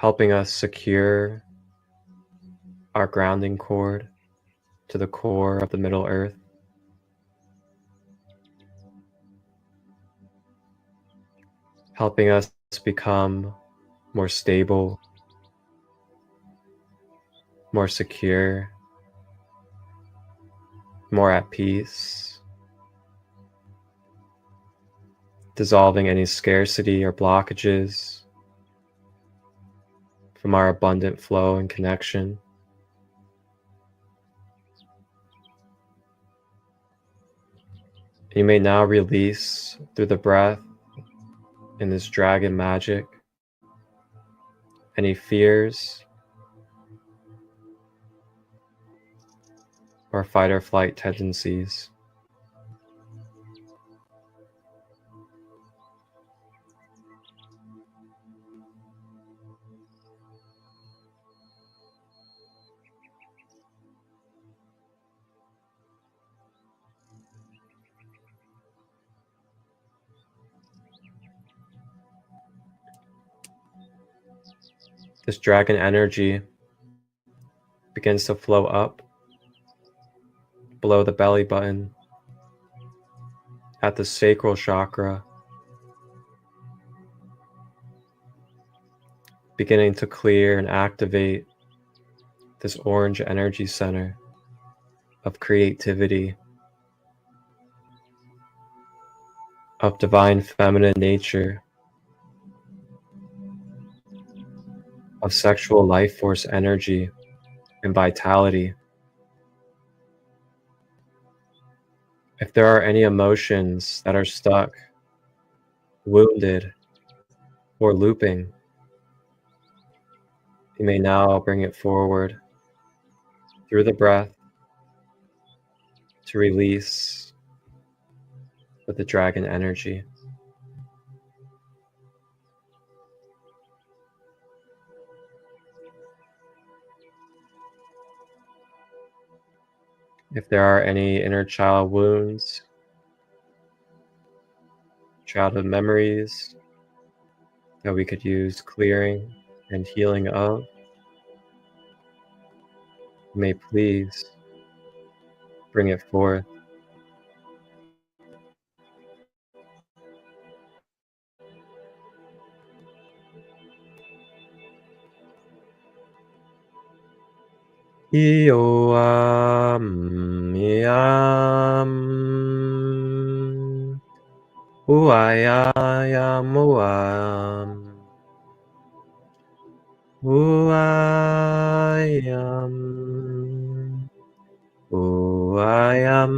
helping us secure our grounding cord to the core of the Middle Earth. Helping us become more stable, more secure, more at peace, dissolving any scarcity or blockages from our abundant flow and connection. You may now release through the breath in this dragon magic any fears or fight or flight tendencies. This dragon energy begins to flow up below the belly button at the sacral chakra, beginning to clear and activate this orange energy center of creativity, of divine feminine nature, of sexual life force energy and vitality. If there are any emotions that are stuck, wounded, or looping, you may now bring it forward through the breath to release with the dragon energy. If there are any inner child wounds, childhood memories that we could use clearing and healing of, you may please bring it forth. Ioam, iam, uayam, uam, uayam, uayam.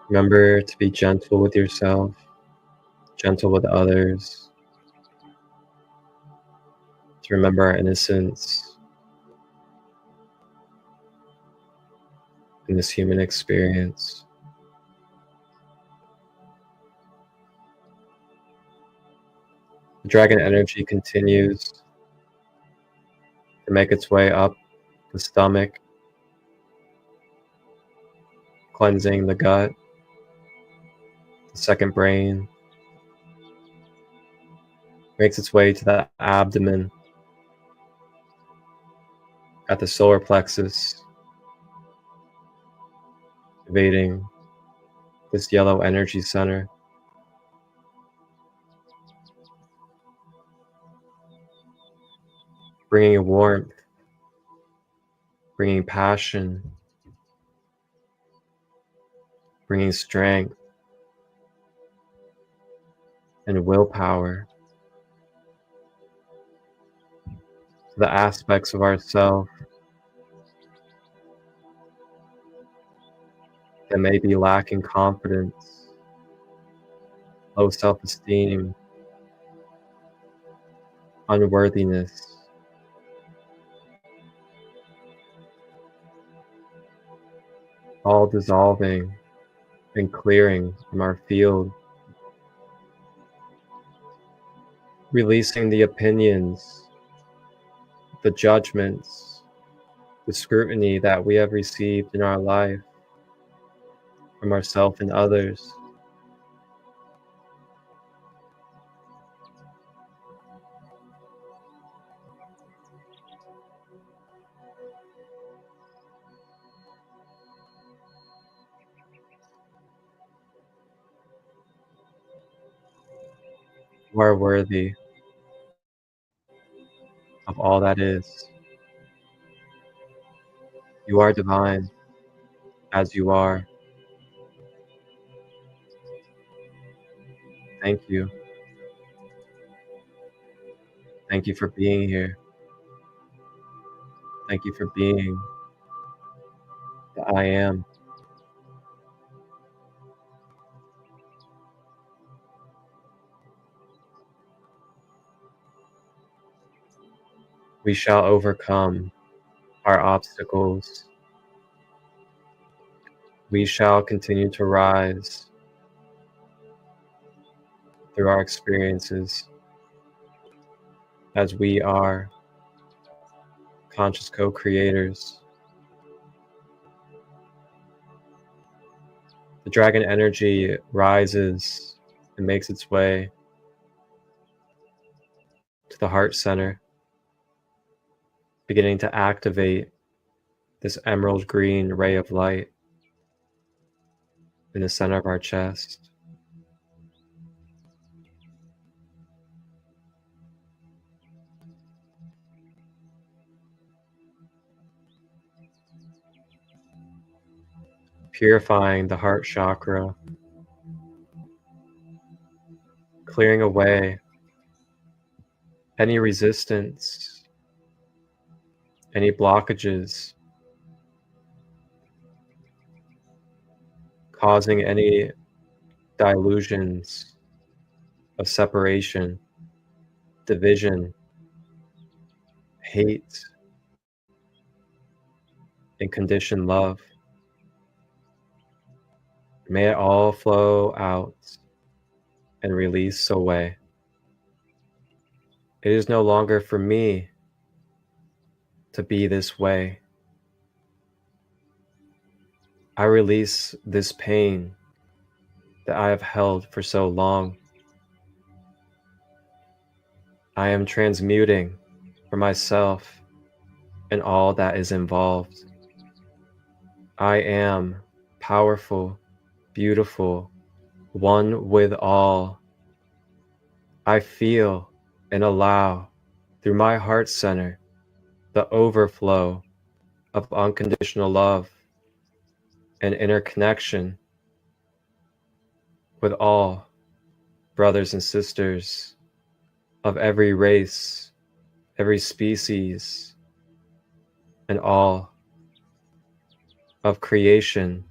Remember to be gentle with yourself, gentle with others, to remember our innocence in this human experience. The dragon energy continues to make its way up the stomach, cleansing the gut, the second brain, makes its way to the abdomen at the solar plexus, invading this yellow energy center. Bringing warmth, bringing passion, bringing strength and willpower the aspects of ourself that may be lacking confidence, low self-esteem, unworthiness. All dissolving and clearing from our field, releasing the opinions, the judgments, the scrutiny that we have received in our life from ourselves and others. You are worthy of all that is. You are divine as you are. Thank you. Thank you for being here. Thank you for being the I am. We shall overcome our obstacles. We shall continue to rise through our experiences as we are conscious co-creators. The dragon energy rises and makes its way to the heart center, beginning to activate this emerald green ray of light in the center of our chest. Purifying the heart chakra, clearing away any resistance, any blockages, causing any delusions of separation, division, hate, and conditioned love. May it all flow out and release away. It is no longer for me to be this way. I release this pain that I have held for so long. I am transmuting for myself and all that is involved. I am powerful, beautiful, one with all. I feel and allow through my heart center the overflow of unconditional love and interconnection with all brothers and sisters of every race, every species, and all of creation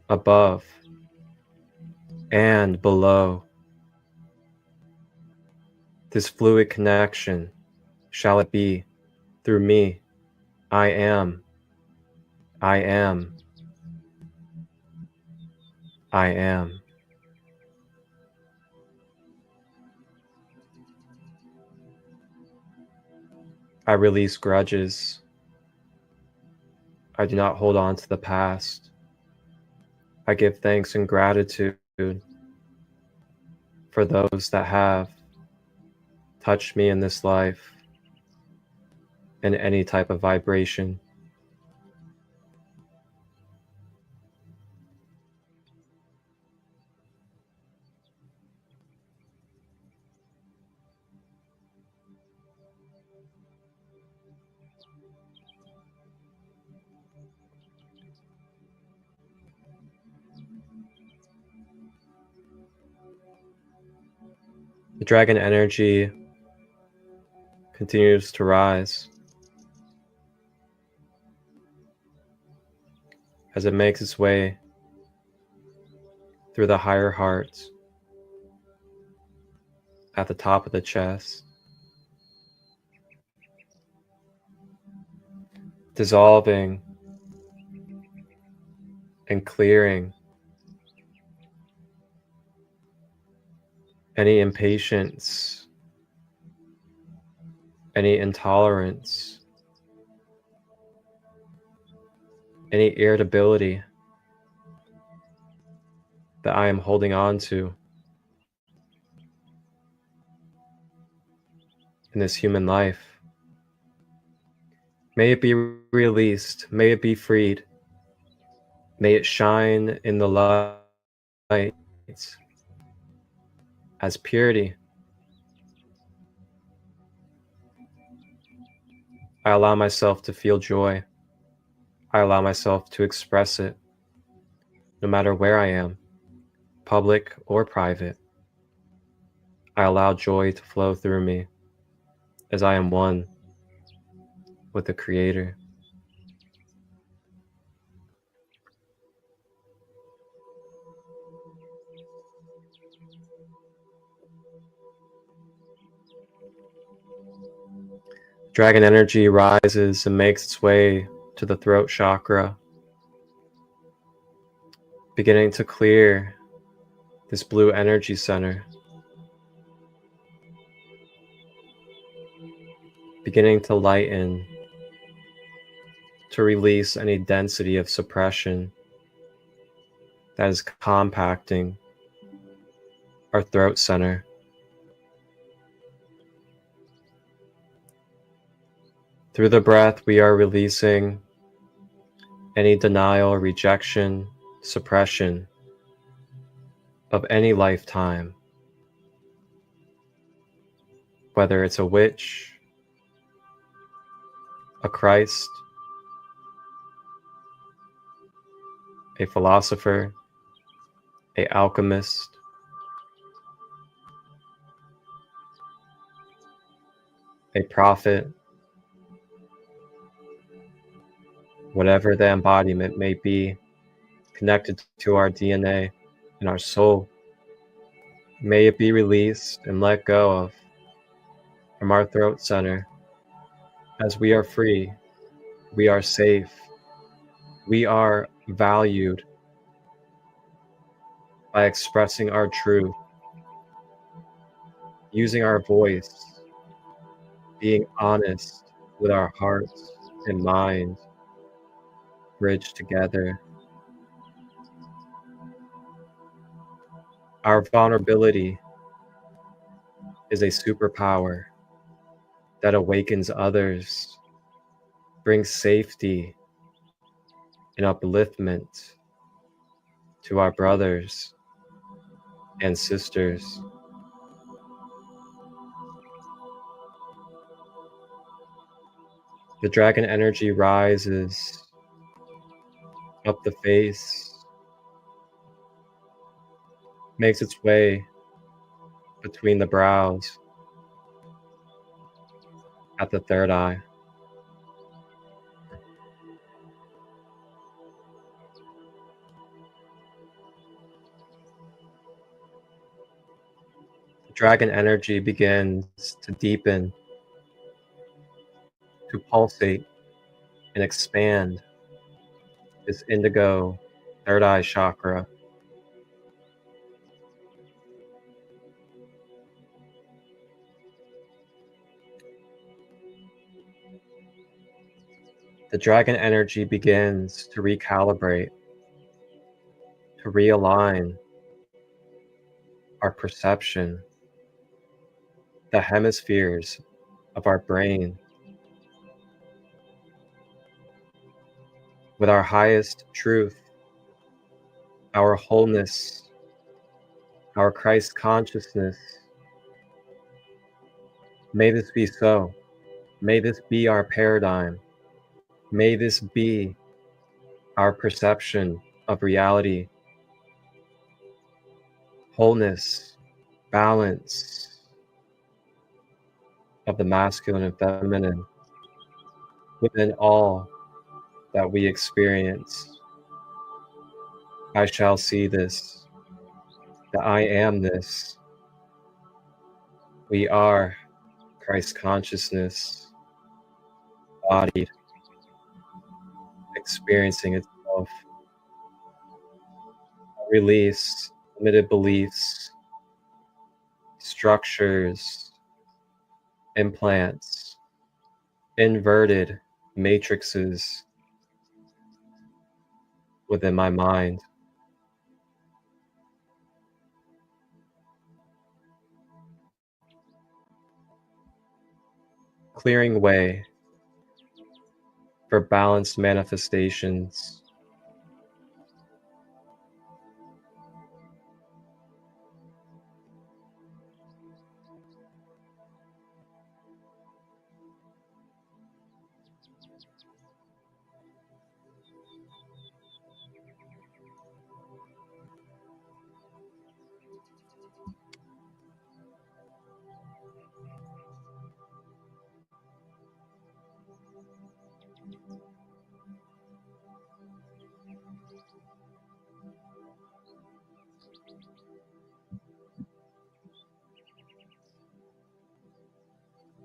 above and below. This fluid connection shall it be through me. I am. I am. I am. I release grudges. I do not hold on to the past. I give thanks and gratitude for those that have touched me in this life in any type of vibration. The dragon energy continues to rise as it makes its way through the higher heart at the top of the chest, dissolving and clearing any impatience, any intolerance, any irritability that I am holding on to in this human life. May it be released, may it be freed, may it shine in the light as purity. I allow myself to feel joy. I allow myself to express it, no matter where I am, public or private. I allow joy to flow through me as I am one with the Creator. Dragon energy rises and makes its way to the throat chakra, beginning to clear this blue energy center, beginning to lighten, to release any density of suppression that is compacting our throat center. Through the breath, we are releasing any denial, rejection, suppression of any lifetime, whether it's a witch, a Christ, a philosopher, a alchemist, a prophet, whatever the embodiment may be connected to our DNA and our soul. May it be released and let go of from our throat center as we are free, we are safe, we are valued by expressing our truth, using our voice, being honest with our hearts and minds bridged together. Our vulnerability is a superpower that awakens others, brings safety and upliftment to our brothers and sisters. The dragon energy rises up the face, makes its way between the brows at the third eye. The dragon energy begins to deepen, to pulsate and expand this indigo third eye chakra. The dragon energy begins to recalibrate, to realign our perception, the hemispheres of our brain with our highest truth, our wholeness, our Christ consciousness. May this be so. May this be our paradigm. May this be our perception of reality. Wholeness, balance, of the masculine and feminine within all that we experience. I shall see this, that I am this. We are Christ consciousness, embodied, experiencing itself. Release limited beliefs, structures, implants, inverted matrices within my mind. Clearing way for balanced manifestations.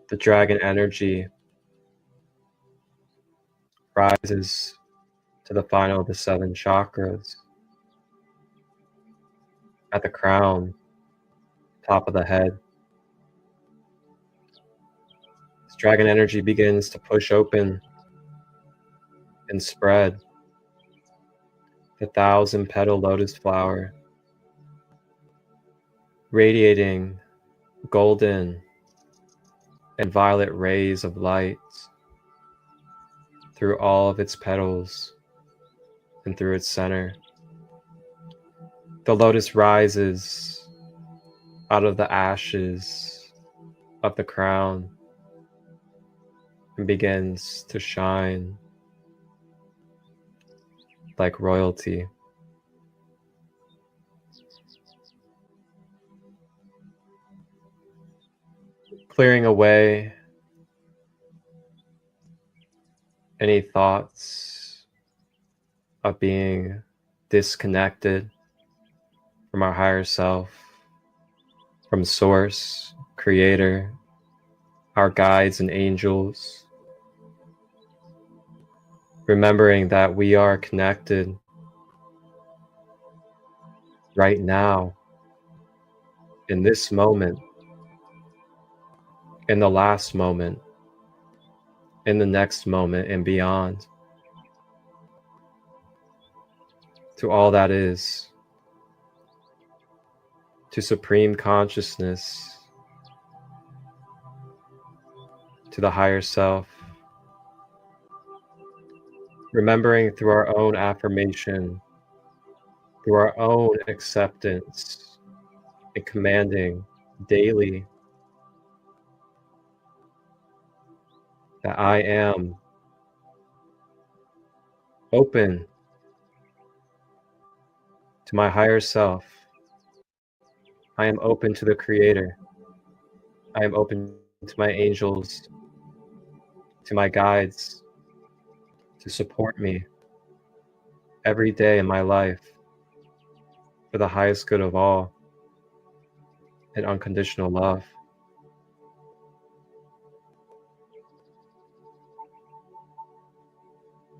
The dragon energy rises to the final of the 7 chakras at the crown, top of the head. This dragon energy begins to push open and spread the 1,000-petal lotus flower, radiating golden and violet rays of light through all of its petals and through its center. The lotus rises out of the ashes of the crown and begins to shine like royalty. Clearing away any thoughts of being disconnected from our higher self, from Source, Creator, our guides and angels. Remembering that we are connected right now, in this moment, in the last moment, in the next moment, and beyond, to all that is, to supreme consciousness, to the higher self. Remembering through our own affirmation, through our own acceptance, and commanding daily that I am open to my higher self. I am open to the Creator. I am open to my angels, to my guides, to support me every day in my life for the highest good of all and unconditional love.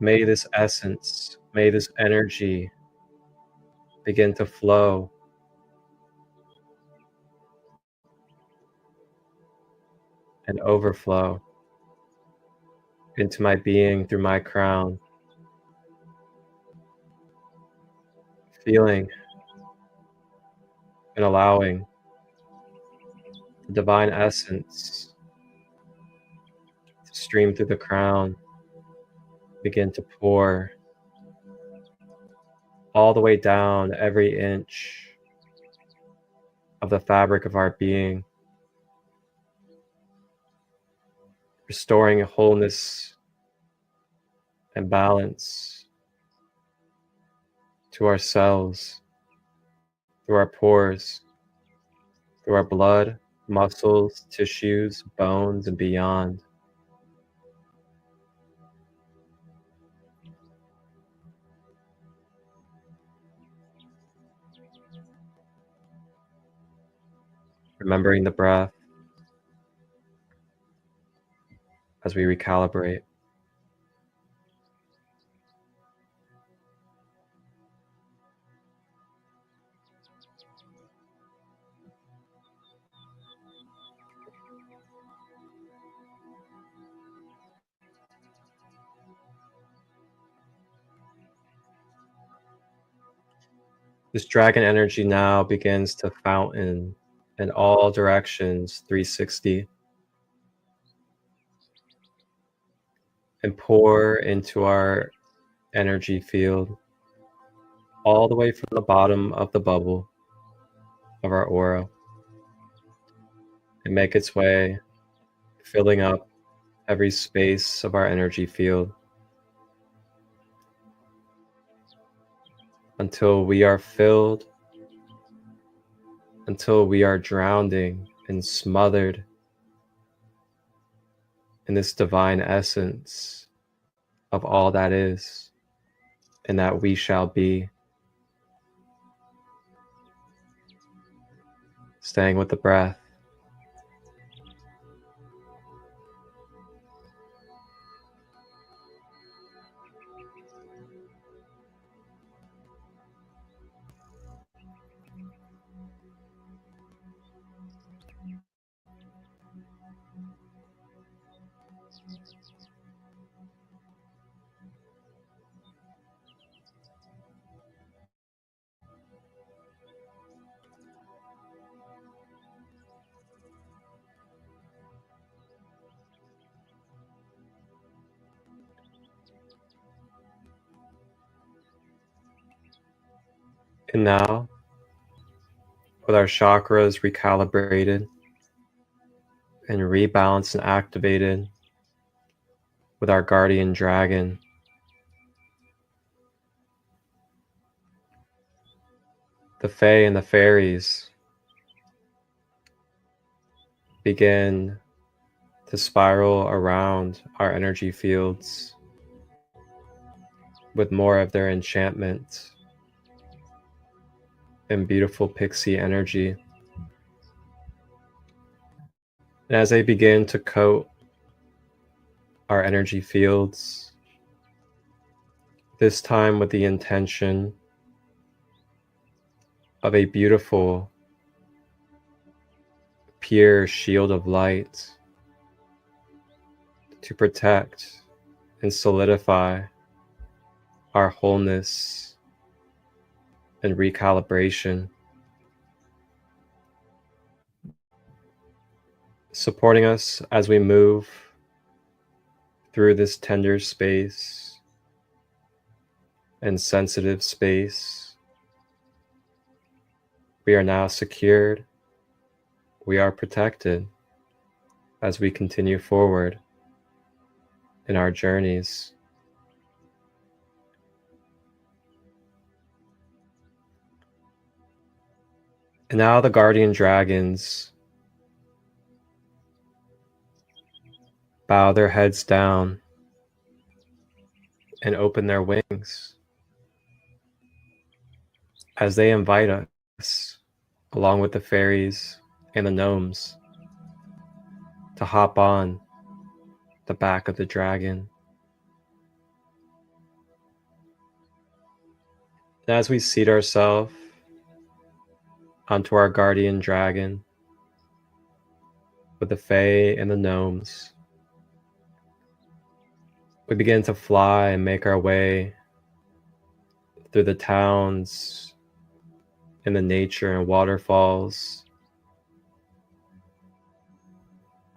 May this essence, may this energy begin to flow and overflow into my being through my crown, feeling and allowing the divine essence to stream through the crown, begin to pour all the way down every inch of the fabric of our being, restoring wholeness and balance to ourselves, through our pores, through our blood, muscles, tissues, bones, and beyond. Remembering the breath as we recalibrate. This dragon energy now begins to fountain in all directions 360 and pour into our energy field all the way from the bottom of the bubble of our aura and make its way, filling up every space of our energy field until we are filled, until we are drowning and smothered in this divine essence of all that is and that we shall be. Staying with the breath. And now, with our chakras recalibrated and rebalanced and activated with our guardian dragon, the Fae and the fairies begin to spiral around our energy fields with more of their enchantment and beautiful pixie energy. And as they begin to coat our energy fields, this time with the intention of a beautiful, pure shield of light to protect and solidify our wholeness and recalibration, supporting us as we move through this tender space and sensitive space. We are now secured. We are protected as we continue forward in our journeys. And now the guardian dragons bow their heads down and open their wings as they invite us, along with the fairies and the gnomes, to hop on the back of the dragon. And as we seat ourselves onto our guardian dragon with the fae and the gnomes, we begin to fly and make our way through the towns and the nature and waterfalls,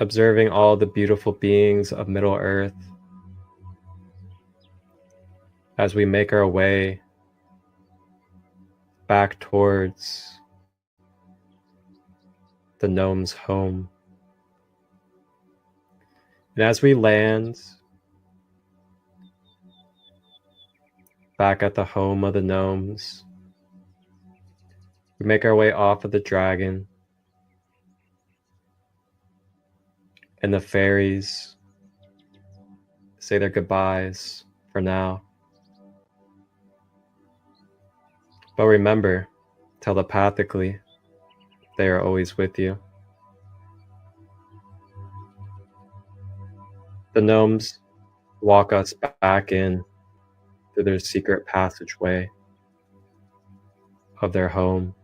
observing all the beautiful beings of Middle Earth as we make our way back towards the gnome's home. And as we land back at the home of the gnomes, we make our way off of the dragon and the fairies say their goodbyes for now. But remember, telepathically, they are always with you. The gnomes walk us back in through their secret passageway of their home.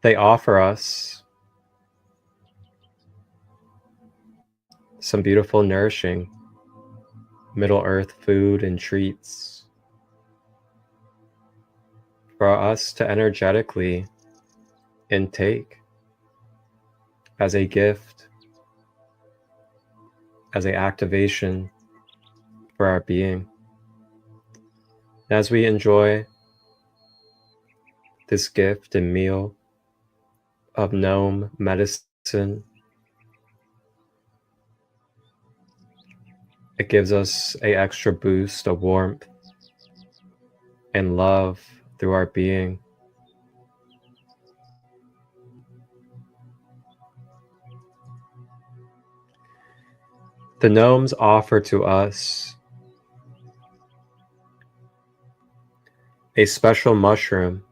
They offer us some beautiful, nourishing Middle Earth food and treats for us to energetically intake as a gift, as an activation for our being. As we enjoy this gift and meal of gnome medicine, it gives us an extra boost of warmth and love through our being. The gnomes offer to us a special mushroom.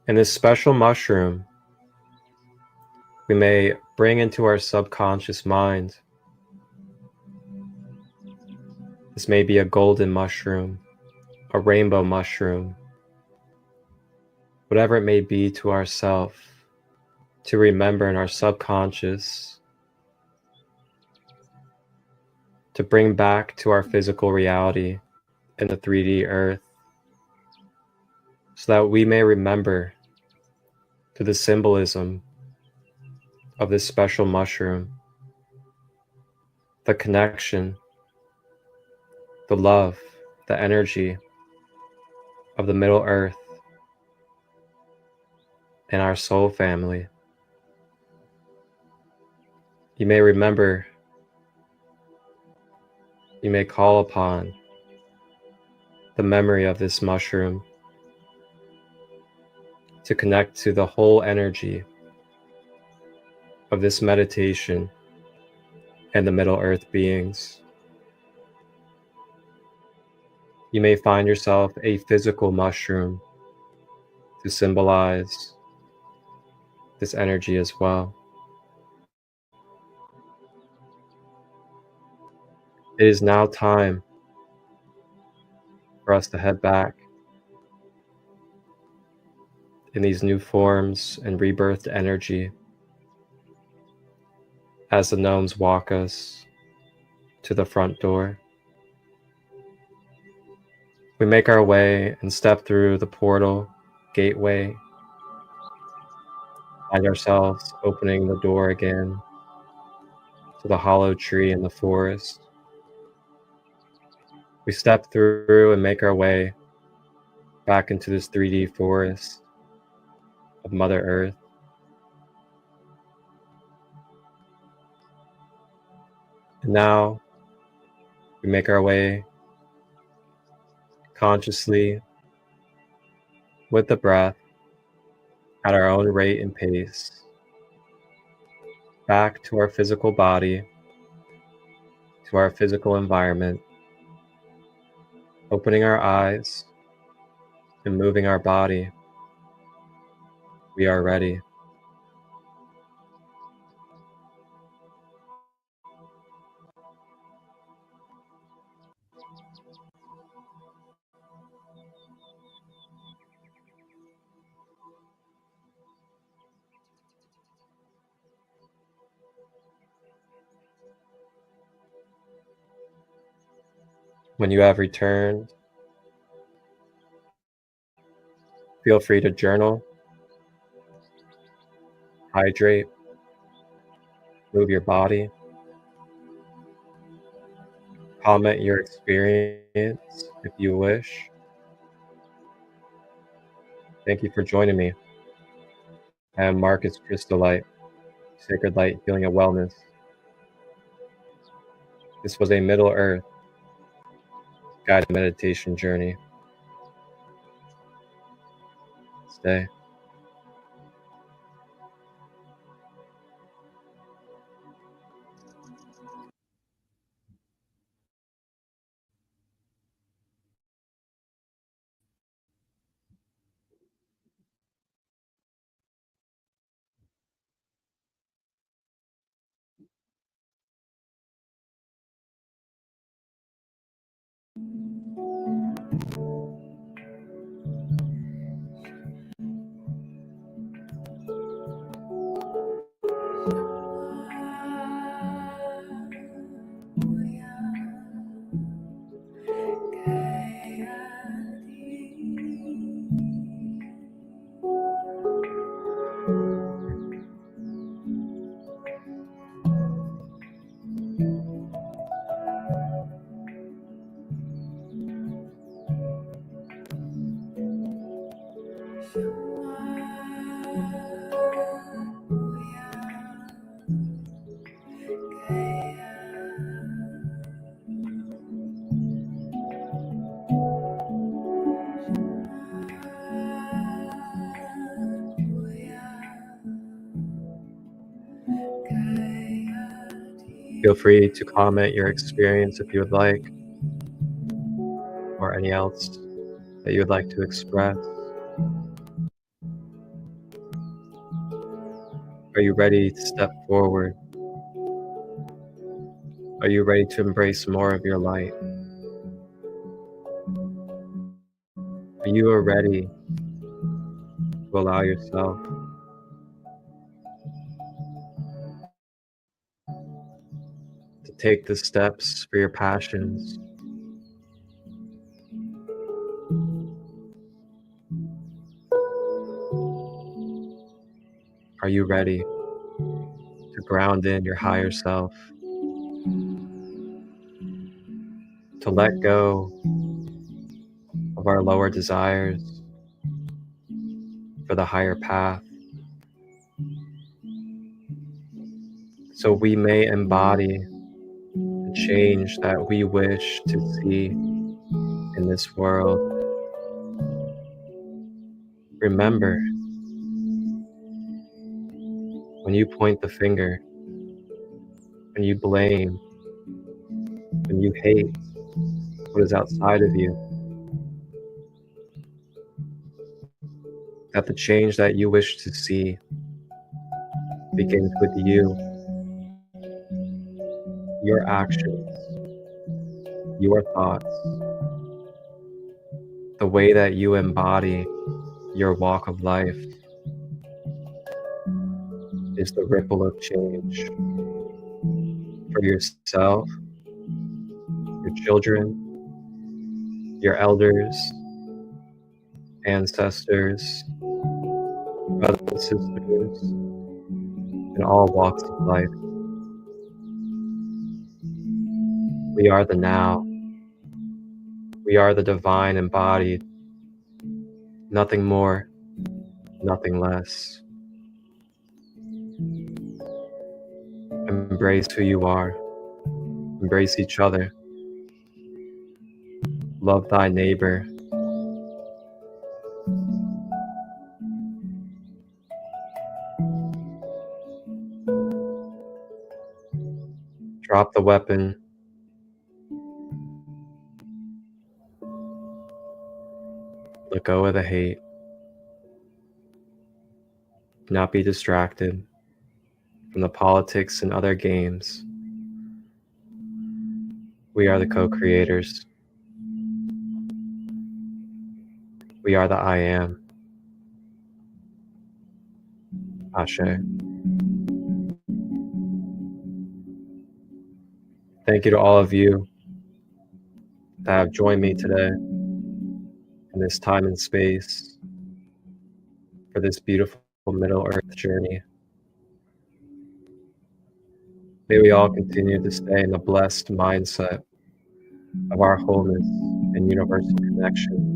And this special mushroom we may bring into our subconscious mind. This may be a golden mushroom, a rainbow mushroom, whatever it may be to ourself, to remember in our subconscious, to bring back to our physical reality in the 3D earth, so that we may remember to the symbolism of this special mushroom, the connection, the love, the energy of the Middle Earth and our soul family. You may remember, you may call upon the memory of this mushroom to connect to the whole energy of this meditation and the Middle Earth beings. You may find yourself a physical mushroom to symbolize this energy as well. It is now time for us to head back in these new forms and rebirthed energy as the gnomes walk us to the front door. We make our way and step through the portal gateway, find ourselves opening the door again to the hollow tree in the forest. We step through and make our way back into this 3D forest of Mother Earth. And now we make our way consciously with the breath at our own rate and pace back to our physical body, to our physical environment, opening our eyes and moving our body. We are ready. When you have returned, feel free to journal, hydrate, move your body, comment your experience if you wish. Thank you for joining me. I am Marcus Christolight, Sacred Light Healing and Wellness. This was a Middle Earth guided meditation journey. Stay. Feel free to comment your experience if you would like, or any else that you would like to express. Are you ready to step forward? Are you ready to embrace more of your light? Are you ready to allow yourself to take the steps for your passions? Are you ready to ground in your higher self? To let go of our lower desires for the higher path, so we may embody the change that we wish to see in this world. Remember, when you point the finger, when you blame, when you hate what is outside of you, that the change that you wish to see begins with you, your actions, your thoughts, the way that you embody your walk of life is the ripple of change for yourself, your children, your elders, ancestors, brothers and sisters, in all walks of life. We are the now. We are the divine embodied. Nothing more, nothing less. Embrace who you are. Embrace each other. Love thy neighbor. Drop the weapon. Let go of the hate. Do not be distracted from the politics and other games. We are the co-creators. We are the I am. Ashe. Thank you to all of you that have joined me today in this time and space for this beautiful Middle Earth journey. May we all continue to stay in the blessed mindset of our wholeness and universal connection.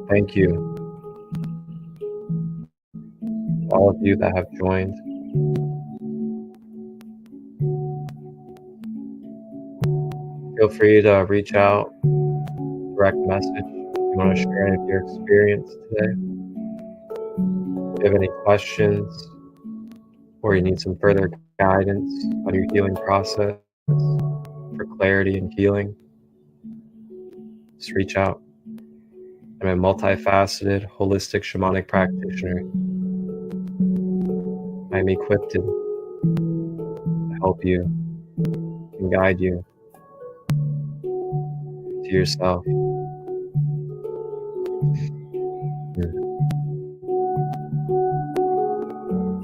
Thank you, all of you that have joined. Feel free to reach out, direct message if you want to share any of your experience today. If you have any questions or you need some further guidance on your healing process for clarity and healing, just reach out. I'm a multifaceted, holistic shamanic practitioner. I'm equipped to help you and guide you to yourself.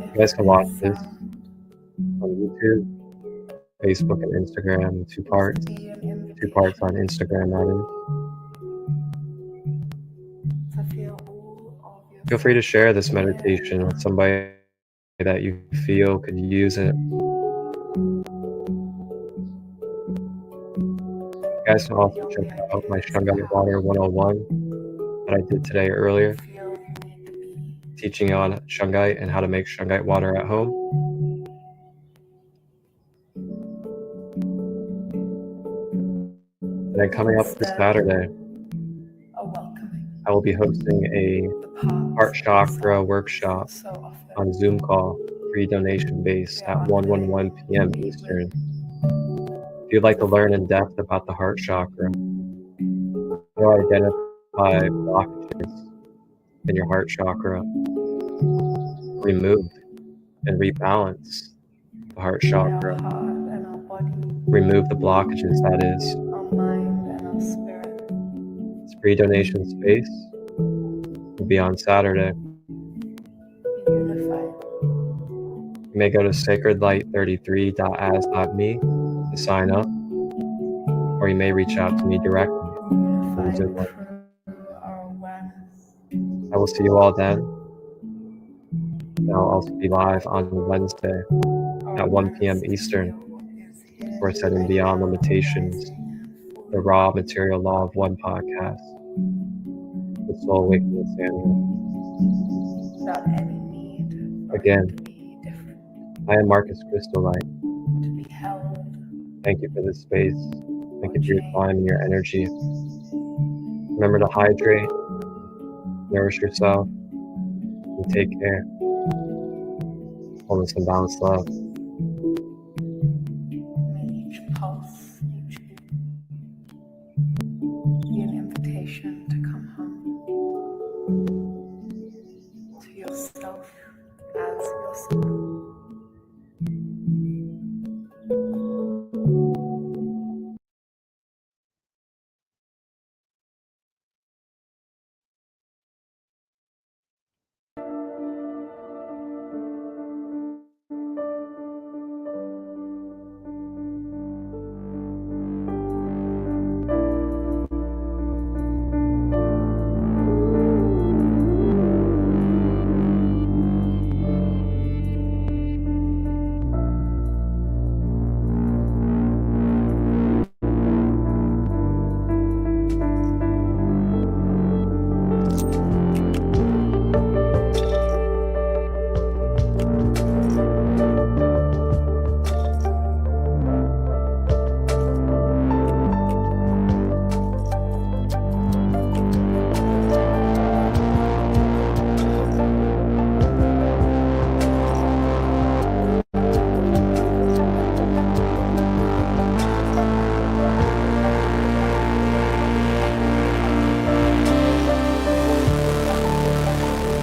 You guys can watch this on YouTube, Facebook, and Instagram in two parts. Two parts on Instagram, that is. Feel free to share this meditation with somebody that you feel could use it. You guys can also check out my Shungite Water 101 that I did today earlier, teaching on Shungite and how to make Shungite water at home. And then coming up this Saturday, I will be hosting a heart chakra workshop on Zoom call, free donation base at 1:11 p.m. Eastern. If you'd like to learn in depth about the heart chakra, how to identify blockages in your heart chakra, remove and rebalance the heart chakra, remove the blockages, that is. It's free donation space. Will be on Saturday. You may go to sacredlight33.as.me to sign up, or you may reach out to me directly on the Zoom link. I will see you all then. And I'll also be live on Wednesday at 1 p.m. Eastern for Setting Beyond Limitations, the Raw Material Law of One podcast with Soul Awakening Samuel. Again, I am Marcus Christolight. Thank you for this space. Thank you for your time and your energy. Remember to hydrate, nourish yourself, and take care. Wholeness and balanced love.